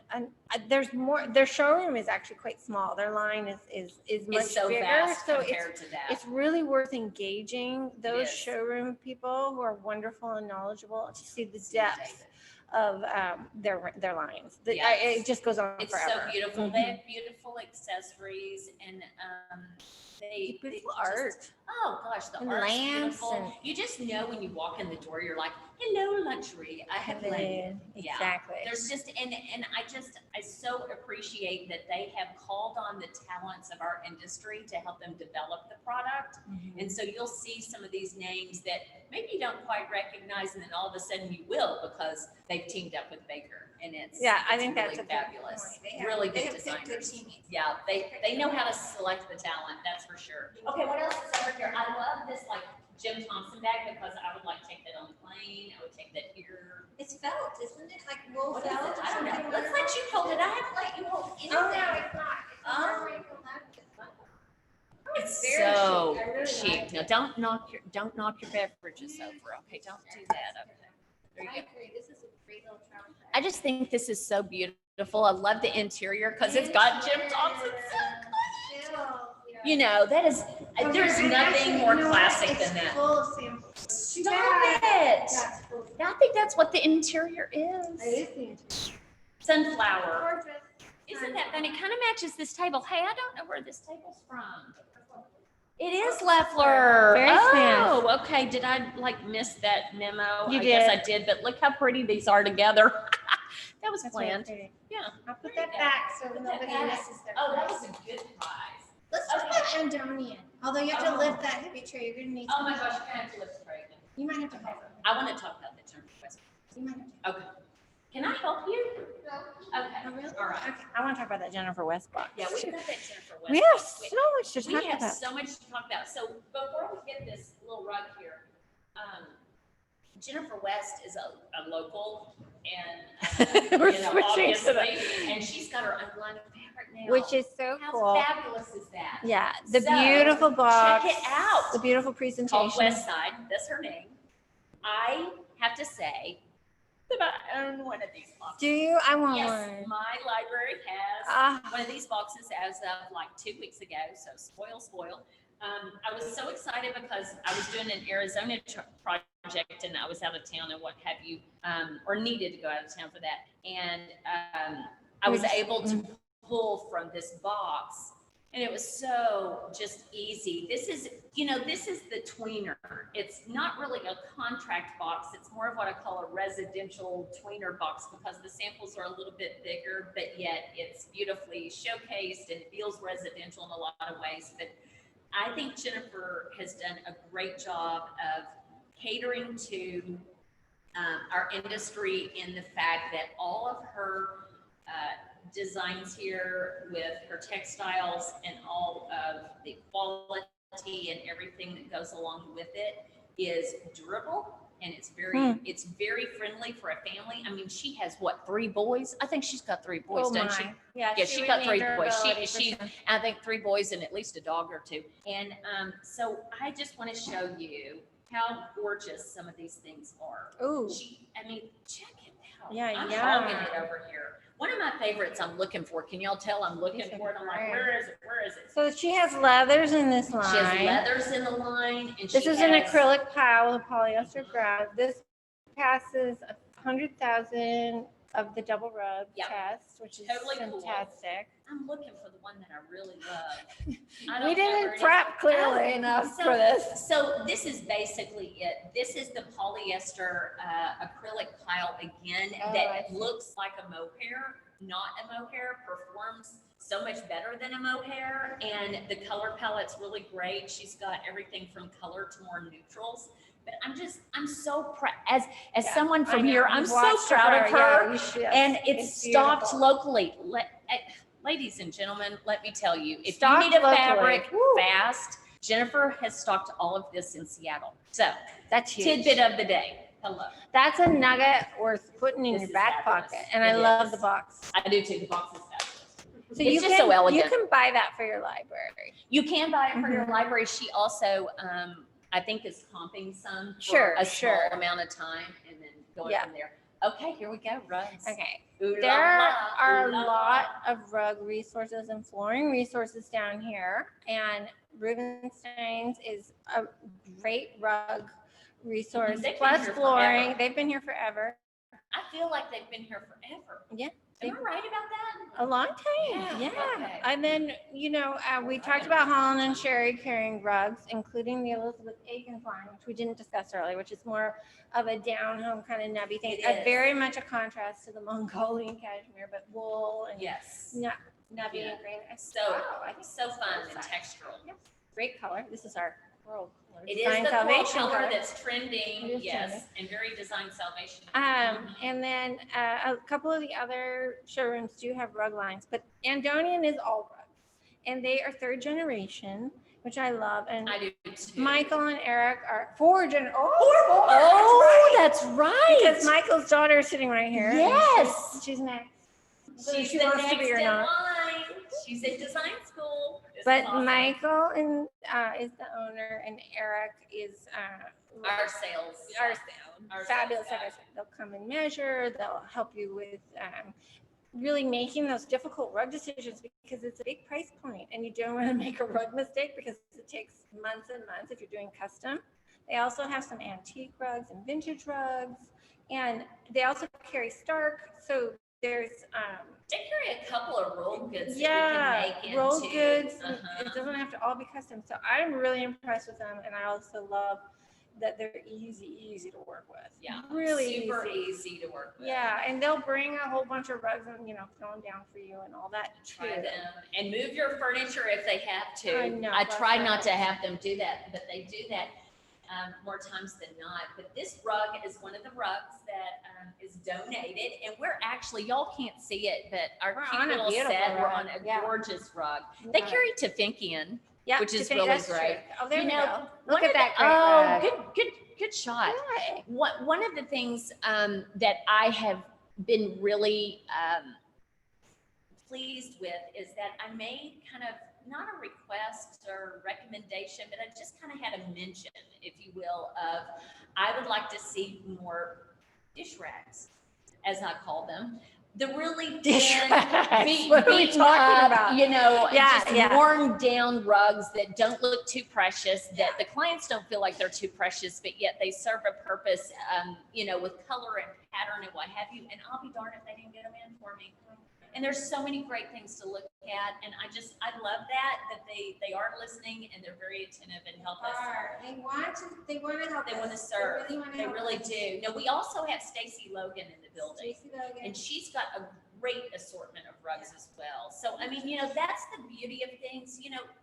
there's more. Their showroom is actually quite small. Their line is much It's so bigger. vast So compared to that. it's really worth engaging those is. showroom people who are wonderful and knowledgeable to see the depth of their lines. Yes. It just goes on It's forever. so beautiful. Mhm. They have beautiful accessories and they Beautiful just- art. Oh gosh, the And art's lamps beautiful. and- You just know when you walk in the door, you're like, hello, luxury. I have landed. Yeah. Exactly. There's just and I so appreciate that they have called on the talents of our industry to help them develop the product. Mhm. And so you'll see some of these names that maybe you don't quite recognize, and then all of a sudden you will because they've teamed up with Baker, and it's I it's think really that's a good fabulous. point. They have- Really they good have good designers. teammates. Yeah, they know how to select the talent. That's for sure. Okay, what else is over here? I love this like Jim Thompson bag because I would like take that on the plane. I would take that here. It's felt, isn't it? Like wool What is felt it? or I don't something? know. Let's let you hold it. I haven't let you hold anything. Oh, no, it's not. It's Oh. not very collaborative. It's very so chic. I really chic. like Now it. don't knock your beverages over. Okay, don't do that. Okay. There you I go. agree. This is a great little travel bag. I just think this is so beautiful. I love the interior because it's got Jim Thompson. You know, that is, there's nothing more classic than that. Full of samples. Stop it. That's full. I think that's what the interior is. It is Sunflower. gorgeous. Isn't that funny? Kind of matches this table. Hey, I don't know where this table's from. It is Leffler. Very Oh, okay. Did I like miss that memo? You I guess I did. did, but look how pretty these are together. That was That's really planned. pretty. Yeah. I'll put There that you go. back so Put that nobody back. misses their. Oh, that was a good prize. Let's just Okay. put Andonian. Although you have to Oh. lift that heavy tray, you're gonna need. Oh my gosh, you're gonna have to lift the tray again. You might have to help. I want to talk about the Jennifer West. You might have to. Okay. Can I help you? No. Okay. Oh, really? All right. Okay, I want to talk about that Jennifer West box. Yeah, we've too. got that Jennifer West. We have box. so much to We talk have about. so much to talk about. So before we get this little rug here, Jennifer West is a local and We're you know, switching to that. obviously, and she's got her own line of fabric now. Which is so How cool. fabulous is that? Yeah, the So, beautiful box. Check it out. The beautiful Called presentation. West Side. That's her name. I have to say that I own one of these boxes. Do you? I want Yes, one. my library has Ah, one of these boxes as of like 2 weeks ago. So spoil. I was so excited because I was doing an Arizona project and I was out of town and what have you, or needed to go out of town for that. And I was able to pull from this box. And it was so just easy. This is the tweener. It's not really a contract box. It's more of what I call a residential tweener box because the samples are a little bit bigger, but yet it's beautifully showcased and feels residential in a lot of ways. But I think Jennifer has done a great job of catering to our industry in the fact that all of her designs here with her textiles and all of the quality and everything that goes along with it is durable, and it's very friendly for a family. I mean, she has what, 3 boys? I think she's got 3 boys, doesn't she? Yeah, She got 3 boys. She I think 3 boys and at least a dog or 2. And so I just want to show you how gorgeous some of these things are. Ooh. I mean, check it out. Yeah, I'm yeah. hogging it over here. One of my favorites I'm looking for. Can y'all tell I'm looking for it? I'm like, where is it? Where is it? So she has leathers in this line. She has leathers in the line, and This is an acrylic pile with a polyester ground. This passes 100,000 of the double rub test, which is totally fantastic. Cool. I'm looking for the one that I really love. We didn't prep clearly enough for this. So this is basically it. This is the polyester acrylic pile again that looks like a mohair, not a mohair, performs so much better than a mohair, and the color palette's really great. She's got everything from color to more neutrals. But I'm so proud as someone from here. I'm so proud of her, and it's stocked locally. Ladies and gentlemen, let me tell you, if you need a fabric fast, Jennifer has stocked all of this in Seattle. So that's huge. Tidbit of the day. Hello. That's a nugget worth putting in your back pocket, and I love the box. I do too. The box is fabulous. So it's just so elegant. You can buy that for your library. You can buy it for your library. She also, I think, is comping some for a small amount of time and then going from there. Okay, here we go. Rugs. Okay. There are a lot of rug resources and flooring resources down here, and Rubenstein's is a great rug resource plus flooring. They've been here forever. I feel like they've been here forever. Yeah. Am I right about that? A long time. Yeah. Okay. And then, we talked about Holland and Sherry carrying rugs, including the Elizabeth Aikens line, which we didn't discuss earlier, which is more of a down home kind of nubby thing. Very much a contrast to the Mongolian Cashmere, but wool and nubby and green. So fun and textural. Yeah. Great color. This is our world. It is the Salvation color that's trending, and very Design Salvation. And then a couple of the other showrooms do have rug lines, but Andonian is all rugs, and they are 3rd generation, which I love. And I do too. Michael and Eric are 4th generation. That's right. Because Michael's daughter is sitting right here. Yes, she's next. She's the next in line. She's in design school. But awesome. Michael is the owner, and Eric is our sales. Fabulous. Like I said, they'll come and measure. They'll help you with really making those difficult rug decisions, because it's a big price point, and you don't want to make a rug mistake because it takes months and months if you're doing custom. They also have some antique rugs and vintage rugs, and they also carry Stark. So there's they carry a couple of rolled goods goods. It doesn't have to all be custom. So I'm really impressed with them, and I also love that they're easy to work with. Yeah, really super easy to work with. Yeah, and they'll bring a whole bunch of rugs and throw them down for you and all that. Try them and move your furniture if they have to. I know. I try not to have them do that, but they do that more times than not. But this rug is one of the rugs that is donated, and we're actually, y'all can't see it, but our cute little set, we're on a gorgeous rug. They carry Tefenkian, which is really great. True. Oh, there you go. Look at that great rug. Good shot. Right. One of the things that I have been really pleased with is that I made kind of not a request or recommendation, but I just kind of had a mention, if you will, of I would like to see more dish racks, as I call them. The really thin, what are we talking about? Just worn down rugs that don't look too precious, that the clients don't feel like they're too precious, but yet they serve a purpose, with color and pattern and what have you. And I'll be darned if they didn't get them in for me. And there's so many great things to look at. And I love that they are listening and they're very attentive and help us. They want to help. They want to us. serve. They They really do. Now, we also have Stacy Logan in the building. Stacy Logan. And she's got a great assortment of rugs as well. So, I mean, that's the beauty of things.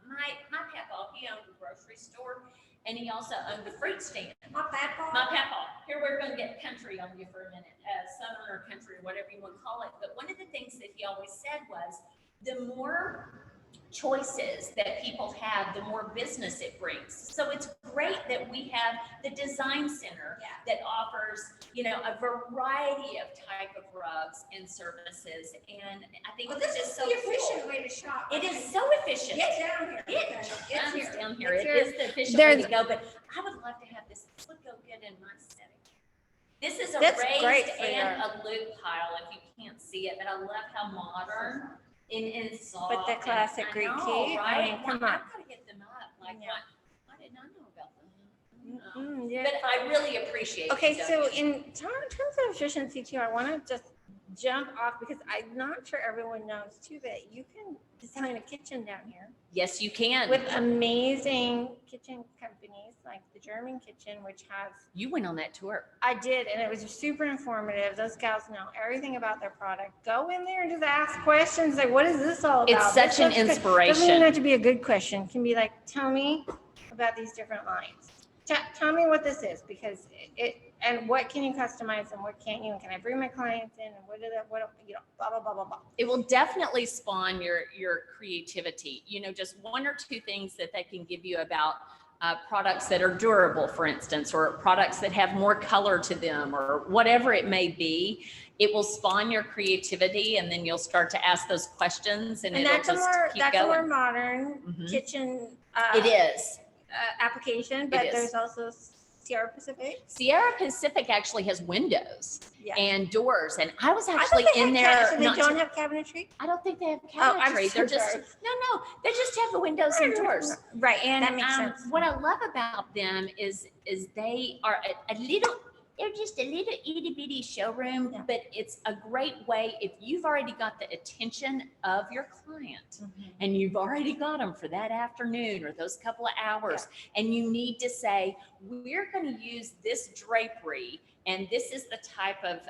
My papa, he owned a grocery store and he also owned a fruit stand. My papa. My papa. Here, we're going to get country on you for a minute, southern or country, whatever you want to call it. But one of the things that he always said was, the more choices that people have, the more business it brings. So it's great that we have the design center that offers, a variety of type of rugs and services. And I think this it's is so the efficient cool. way to shop. It is so efficient. Get down here. It's down here. It's It here. is the efficient way to go, but I would love to have this. This would go good in my setting. This is a That's raised great for and a loop pile if you can't see it, but I love how modern and soft. With the classic Greek key. Right? I mean, come on. I've got to get them up. Like, what did I know about them? Yeah. But I really appreciate Okay, you, so Debbie. in terms of efficiency too, I want to just jump off because I'm not sure everyone knows too that you can design a kitchen down here Yes, you can. with amazing kitchen companies like the German Kitchen, which has, You went on that tour. I did, and it was super informative. Those gals know everything about their product. Go in there and just ask questions like, what is this all about? It's such an Doesn't even inspiration. have to be a good question. It can be like, tell me about these different lines. Tell me what this is, because and what can you customize and what can't you, and can I bring my clients in, and blah, blah, blah, blah, blah. It will definitely spawn your creativity. Just one or two things that they can give you about products that are durable, for instance, or products that have more color to them, or whatever it may be. It will spawn your creativity, and then you'll start to ask those questions, and it'll that's just keep a more going. modern Mhm. kitchen It is. application, but is. there's also Sierra Pacific. Sierra Pacific actually has windows Yeah. and doors, and I was I thought actually they in had there. so they not don't too- have cabinetry? I don't think they have Oh, I'm cabinetry. so They're just sorry. no. They just have the windows and doors. Right, And that makes sense. what I love about them is they are a little. They're just a little itty bitty showroom, Yeah. but it's a great way if you've already got the attention of your client and you've already got them for that afternoon or those couple of hours, and you need to say, we're going to use this drapery, and this is the type of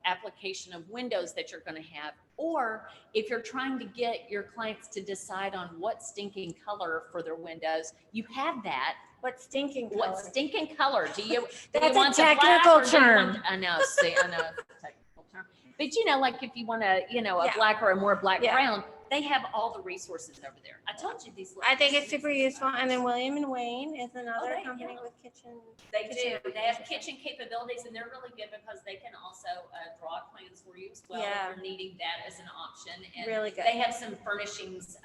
application of windows that you're going to have. Or if you're trying to get your clients to decide on what stinking color for their windows, you have that. What stinking color? What stinking color do you? That's a want the black technical or do you want- term. I know. See, I know. It's a technical term. But like if you want a, a Yeah. black or a more black Yeah. brown, they have all the resources over there. I told you these. I think it's super useful. And then William and Wayne is another they- company yeah. with kitchen. They do. kitchen They have applications. kitchen capabilities, and they're really good because they can also draw plans for you as well Yeah. if you're needing that as an option. And Really good. they have some furnishings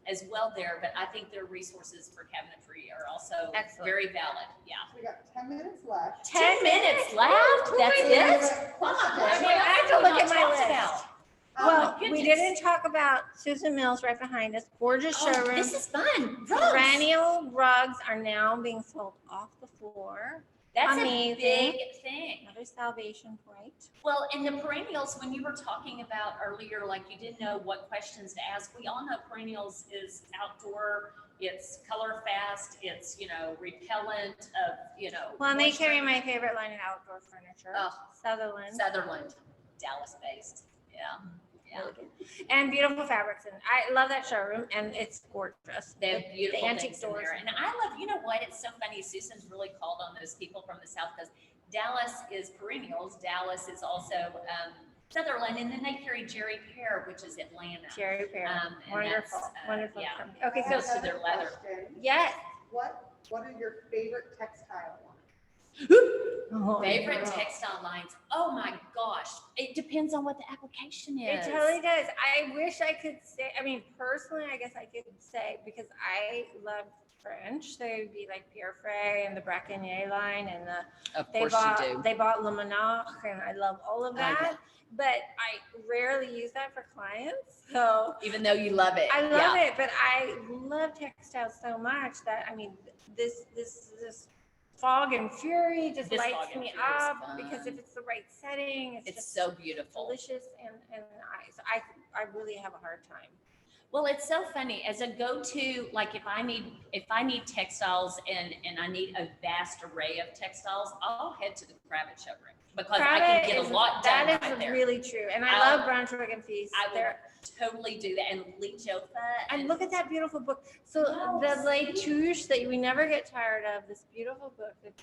as well there, but I think their resources for cabinetry are also Excellent. very valid. Yeah. We got 10 minutes left. 10 minutes left. That's it. Wow. I have to look at my list. Well, my we goodness. didn't talk about Susan Mills right behind us. Gorgeous Oh, showroom. this is fun. Rugs. Perennial rugs are now being sold off the floor. That's amazing. a big thing. Another salvation point. Well, and the perennials, when you were talking about earlier, like you didn't know what questions to ask, we all know perennials is outdoor, it's color fast, it's, repellent of, Well, and they moisture. carry my favorite line of outdoor furniture, Oh. Sutherland. Sutherland, Dallas based. Yeah. Yeah. Really good. And beautiful fabrics. And I love that showroom, and it's gorgeous. They have The beautiful antique things in doors. there. And I love, what? It's so funny. Susan's really called on those people from the South Coast. Dallas is perennials. Dallas is also Sutherland. And then they carry Jerry Pear, which is Atlanta. Cherry pear. And Wonderful. that's, Wonderful. yeah. company. Okay, I so have to their another leather. question. yes. What are your favorite textile ones? Favorite textile lines. Oh my gosh. It depends on what the application It is. totally does. I wish I could say, personally, I guess I could say, because I love French, so it would be like Pierre Frey and the Braconnier line and Of course you do. they bought Le Monarch, and I love all of I know. that. But I rarely use that for clients. So Even though you love it. I Yeah. love it, but I love textiles so much that, this Fog and Fury just This Fog lights and me Fury is up fun. because if it's the right setting, it's It's just so beautiful. delicious, and I really have a hard time. Well, it's so funny as a go-to, like if I need textiles and I need a vast array of textiles, I'll head to the Kravitz showroom because I can get a lot done That right is there. really true, and I love Brunswick and Feast. I will totally do that. And Lee Jofa. And look at that beautiful book. So the Les Touches that we never get tired of, this beautiful book. It's,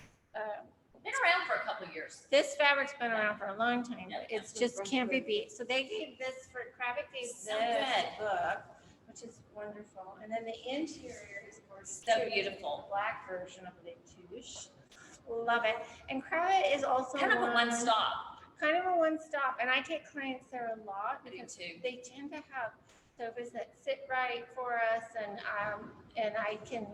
been around for a couple of years. this fabric's been around for a long time, Yeah, but it's just can't be beat. So they gave this for Kravitz gave So this good. book, which is wonderful. And then the interior is gorgeous. So too. beautiful. Black version of Les Touches. Love it. And Kravitz is also Kind of a one-stop. Kind of a one-stop. And I take clients there a lot I do because too. they tend to have sofas that sit right for us, and I can,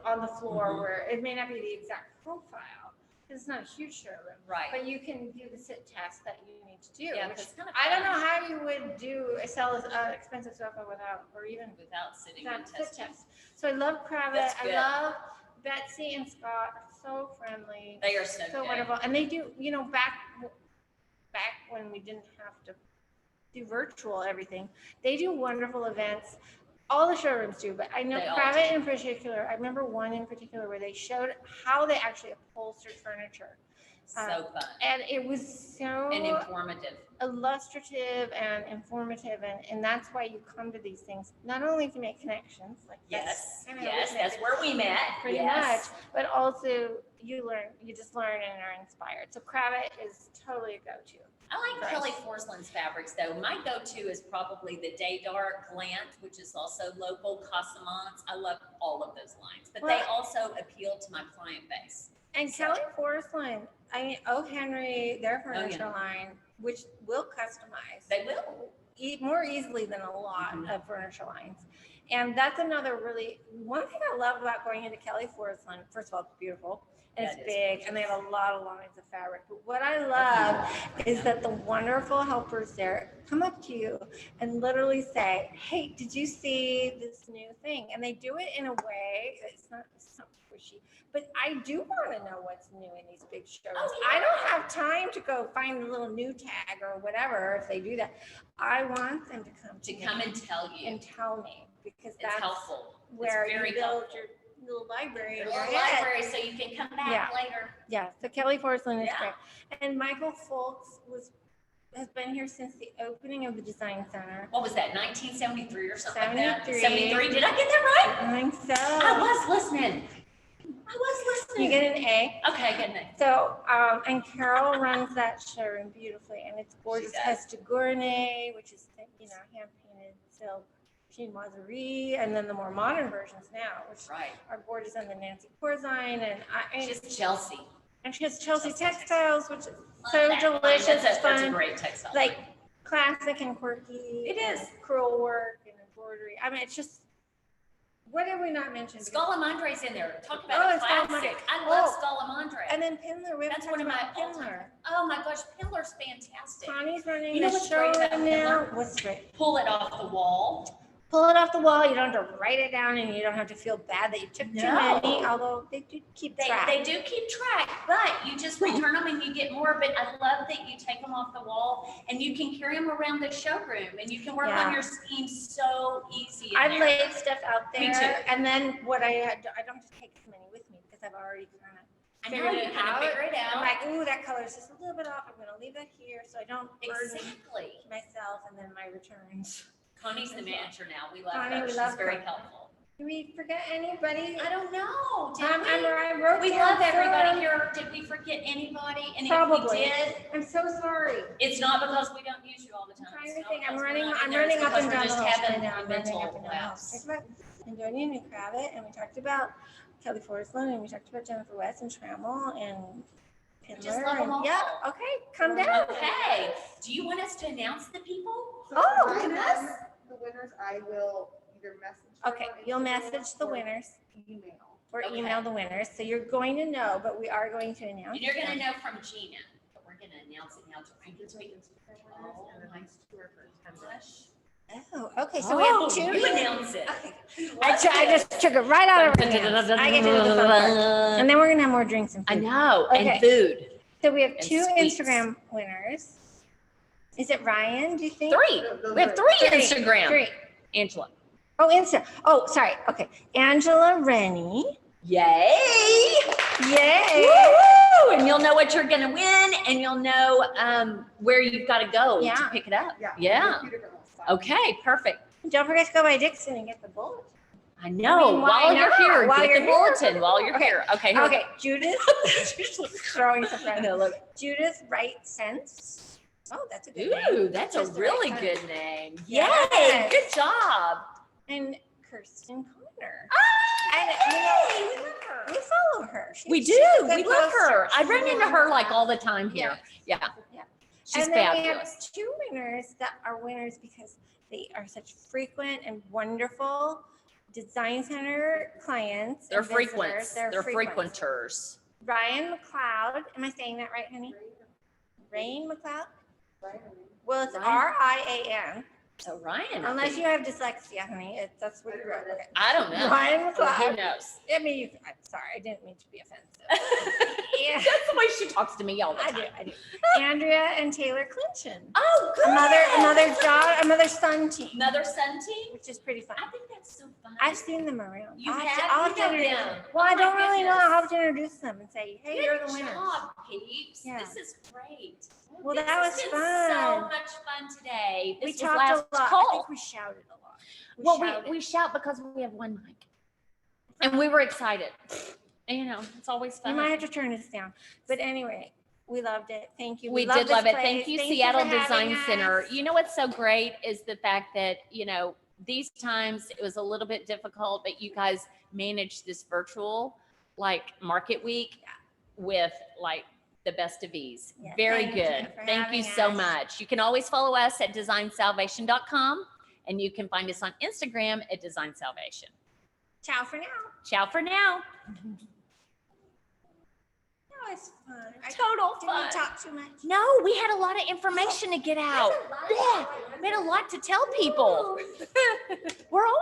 on the floor Mhm. where it may not be the exact profile. It's not a huge showroom, Right. but you can do the sit test that you need to do. Yeah, which it's kind of I don't fun. know how you would sell an expensive sofa without, or even Without sitting without and sit testing. test. So I love Kravitz. That's I good. love Betsy and Scott. Are so friendly. They are so good. Wonderful. And they do, back when we didn't have to do virtual everything, they do wonderful events. All the showrooms do, but I know They all Kravitz do. in particular, I remember one in particular where they showed how they actually upholstered furniture. So fun And it was so and informative. illustrative and informative, and that's why you come to these things, not only to make connections, like Yes, that's yes, kinda that's where we met. pretty Yes. much, but also you just learn and are inspired. So Kravitz is totally a go-to. I like Nice. Kelly Forsland's fabrics though. My go-to is probably the Day Dark Glant, which is also local. Casamance. I love all of those lines, but they Well- also appeal to my client base. And So- Kelly Forsland, I mean, O. Henry, their Oh, furniture yeah. line, which will customize They will. more easily than a lot Mhm. of furniture lines. And that's another one thing I love about going into Kelly Forsland. First of all, it's beautiful and Yeah, it's it is big, and they have a lot of lines of fabric. But what I love is that the wonderful helpers there come up to you and literally say, "Hey, did you see this new thing?" And they do it in a way it's not pushy. But I do want to know what's new in these big showrooms. Oh, yeah. I don't have time to go find a little new tag or whatever if they do that. I want them to come To me come and tell you. and tell me, because It's that's helpful. where It's you very build helpful. your little library in Your your little head. library, so you can come back Yeah. later. Yeah, so Kelly Forsland is Yeah. great. And Michael Folks has been here since the opening of the Design Center. What was that, 1973 or something like that? 73. 73. Did I get that right? I think so. I was listening. You get an A. Okay, good night. So, and Carol runs that showroom beautifully, and it's gorgeous. She It does. has Togournay, which is, hand painted silk, chinoiserie, and then the more modern versions now, which Right. are gorgeous, and the Nancy Corzine, and She's Chelsea. she has Chelsea Chelsea Textiles, which is Love so that line. delicious, That's a fun, great textile. like classic and quirky. It is. and crewel work and embroidery. I mean, it's just, what did we not mention? Scalamandre's in there. Talk Oh, about a it's classic. Scalamandre. I love Oh. Scalamandre. And then Pindler, we haven't That's one of talked my about all-time. Pindler. Oh my gosh, Pillar's fantastic. Connie's running You know the what's great about showroom now. Pindler? What's great? Pull it off the wall. Pull it off the wall. You don't have to write it down, and you don't have to feel bad that you took too No. many, although they do keep track. They do keep track, but you just return them and you get more. But I love that you take them off the wall and you can carry them around the showroom and you can work Yeah. on your scheme so easy. in I've there. laid stuff out Me there, too. and then what I don't just take as many with me because I've already kind of I know figured you it kind of out. figure it I'm out. like, ooh, that color is just a little bit off. I'm gonna leave that here so I don't burden Exactly. myself and then my returns. Connie's the manager now. We love Connie, her. we She's love very Connie. helpful. Did we forget anybody? I don't know. Did I wrote we down love everybody some. here. Did we forget anybody? And if Probably. we did, I'm so sorry. it's not because we don't use you all the time. I'm trying It's to not think. I'm because we're running. not in I'm there. running It's up and because down we're the just hall. having I know, I'm a running mental up and down the hall. lapse. We talked about Andonia and Kravitz, and we talked about Kelly Forsland, and we talked about Jennifer West and Trammell and Pindler. Just love 'em and- all. Yeah. Okay. Come down. Okay. Do you want us to announce the people? So Oh, when I goodness. announce the winners, I will either message. them Okay. on You'll Instagram message the or winners Email. or Okay. email the winners, so you're going to know, but we are going to announce. And you're going to them. know from Gina, but we're going to announce it now to I people. just make Instagram winners, and then my these two are for $10. Oh, okay, so we have two. You announce it. Okay. I just took it right out of our hands. I get to do the fun part. And then we're gonna have more drinks and food. I know, Okay. and food. So we have And two sweets. Instagram winners. Is it Ryan, do you think? 3. We have 3 Instagram. 3. Angela. Oh, Insta. Oh, sorry. Okay. Angela Rennie. Yay! Yay. Woo! And you'll know what you're gonna win, and you'll know where you've got to go Yeah. to pick it up. Yeah. Yeah. a few different ones. Okay, perfect. Don't forget to go by Dixon and get the bullet. I know. I mean, why while you're not? here, While get you're the here. bulletin. While you're Okay. here. Okay. Here. Okay, Judith. Throwing some I know, look. Judith Wright Sense. Oh, that's a good name. Ooh, that's a Just the really right good name. Yes. Yay! Good job. And Kirsten Connor. Ah, And yay, we love her. we follow her. We She's do. a good We love poster. her. I She's run really into her like fun. all the time here. Yeah. Yeah. She's and then we fabulous. have 2 winners that are winners because they are such frequent and wonderful design center clients. They're and visitors. frequents. They're frequents. frequenters. Ryan McLeod. Am I saying that right, honey? Rain McLeod? Well, it's Ryan. RIAN. So Ryan. I Unless think- you have dyslexia, honey. That's what you wrote. Okay. I don't know. Ryan Well, who McLeod. knows? I mean, I'm sorry. I didn't mean to be offensive. Yeah. That's the way she talks to me all the I time. do. Andrea and Taylor Clinton. Oh, good. Another son team, Another son team. which is pretty fun. I think that's so fun. I've seen them around. You I'll have? to You know introduce them. Well, I Oh my don't really know. goodness. I'll have to introduce them and say, hey, you're the Good winners. job, peeps. Yeah. This is great. Well, This that has was been fun. So much fun today. We This was talked last a lot. I call. think we shouted a lot. Well, shouted. we shout because we have one mic, and we were excited. And, you know, it's always We fun. might have to turn this down. But anyway, we loved it. Thank you. We love did this love it. place. Thank you, Thank Seattle for having Design us. Center. You know what's so great is the fact that, you know, these times it was a little bit difficult, but you guys managed this virtual like market week with like the best of ease. Yeah, Very thank you good. for Thank you having so us. much. You can always follow us at designsalvation.com, and you can find us on Instagram at Design Salvation. Ciao for now. Ciao for now. That was fun. Total Didn't fun. we talk too much? No, we had a lot of information to get out. Yeah, we had a lot to tell people. We're all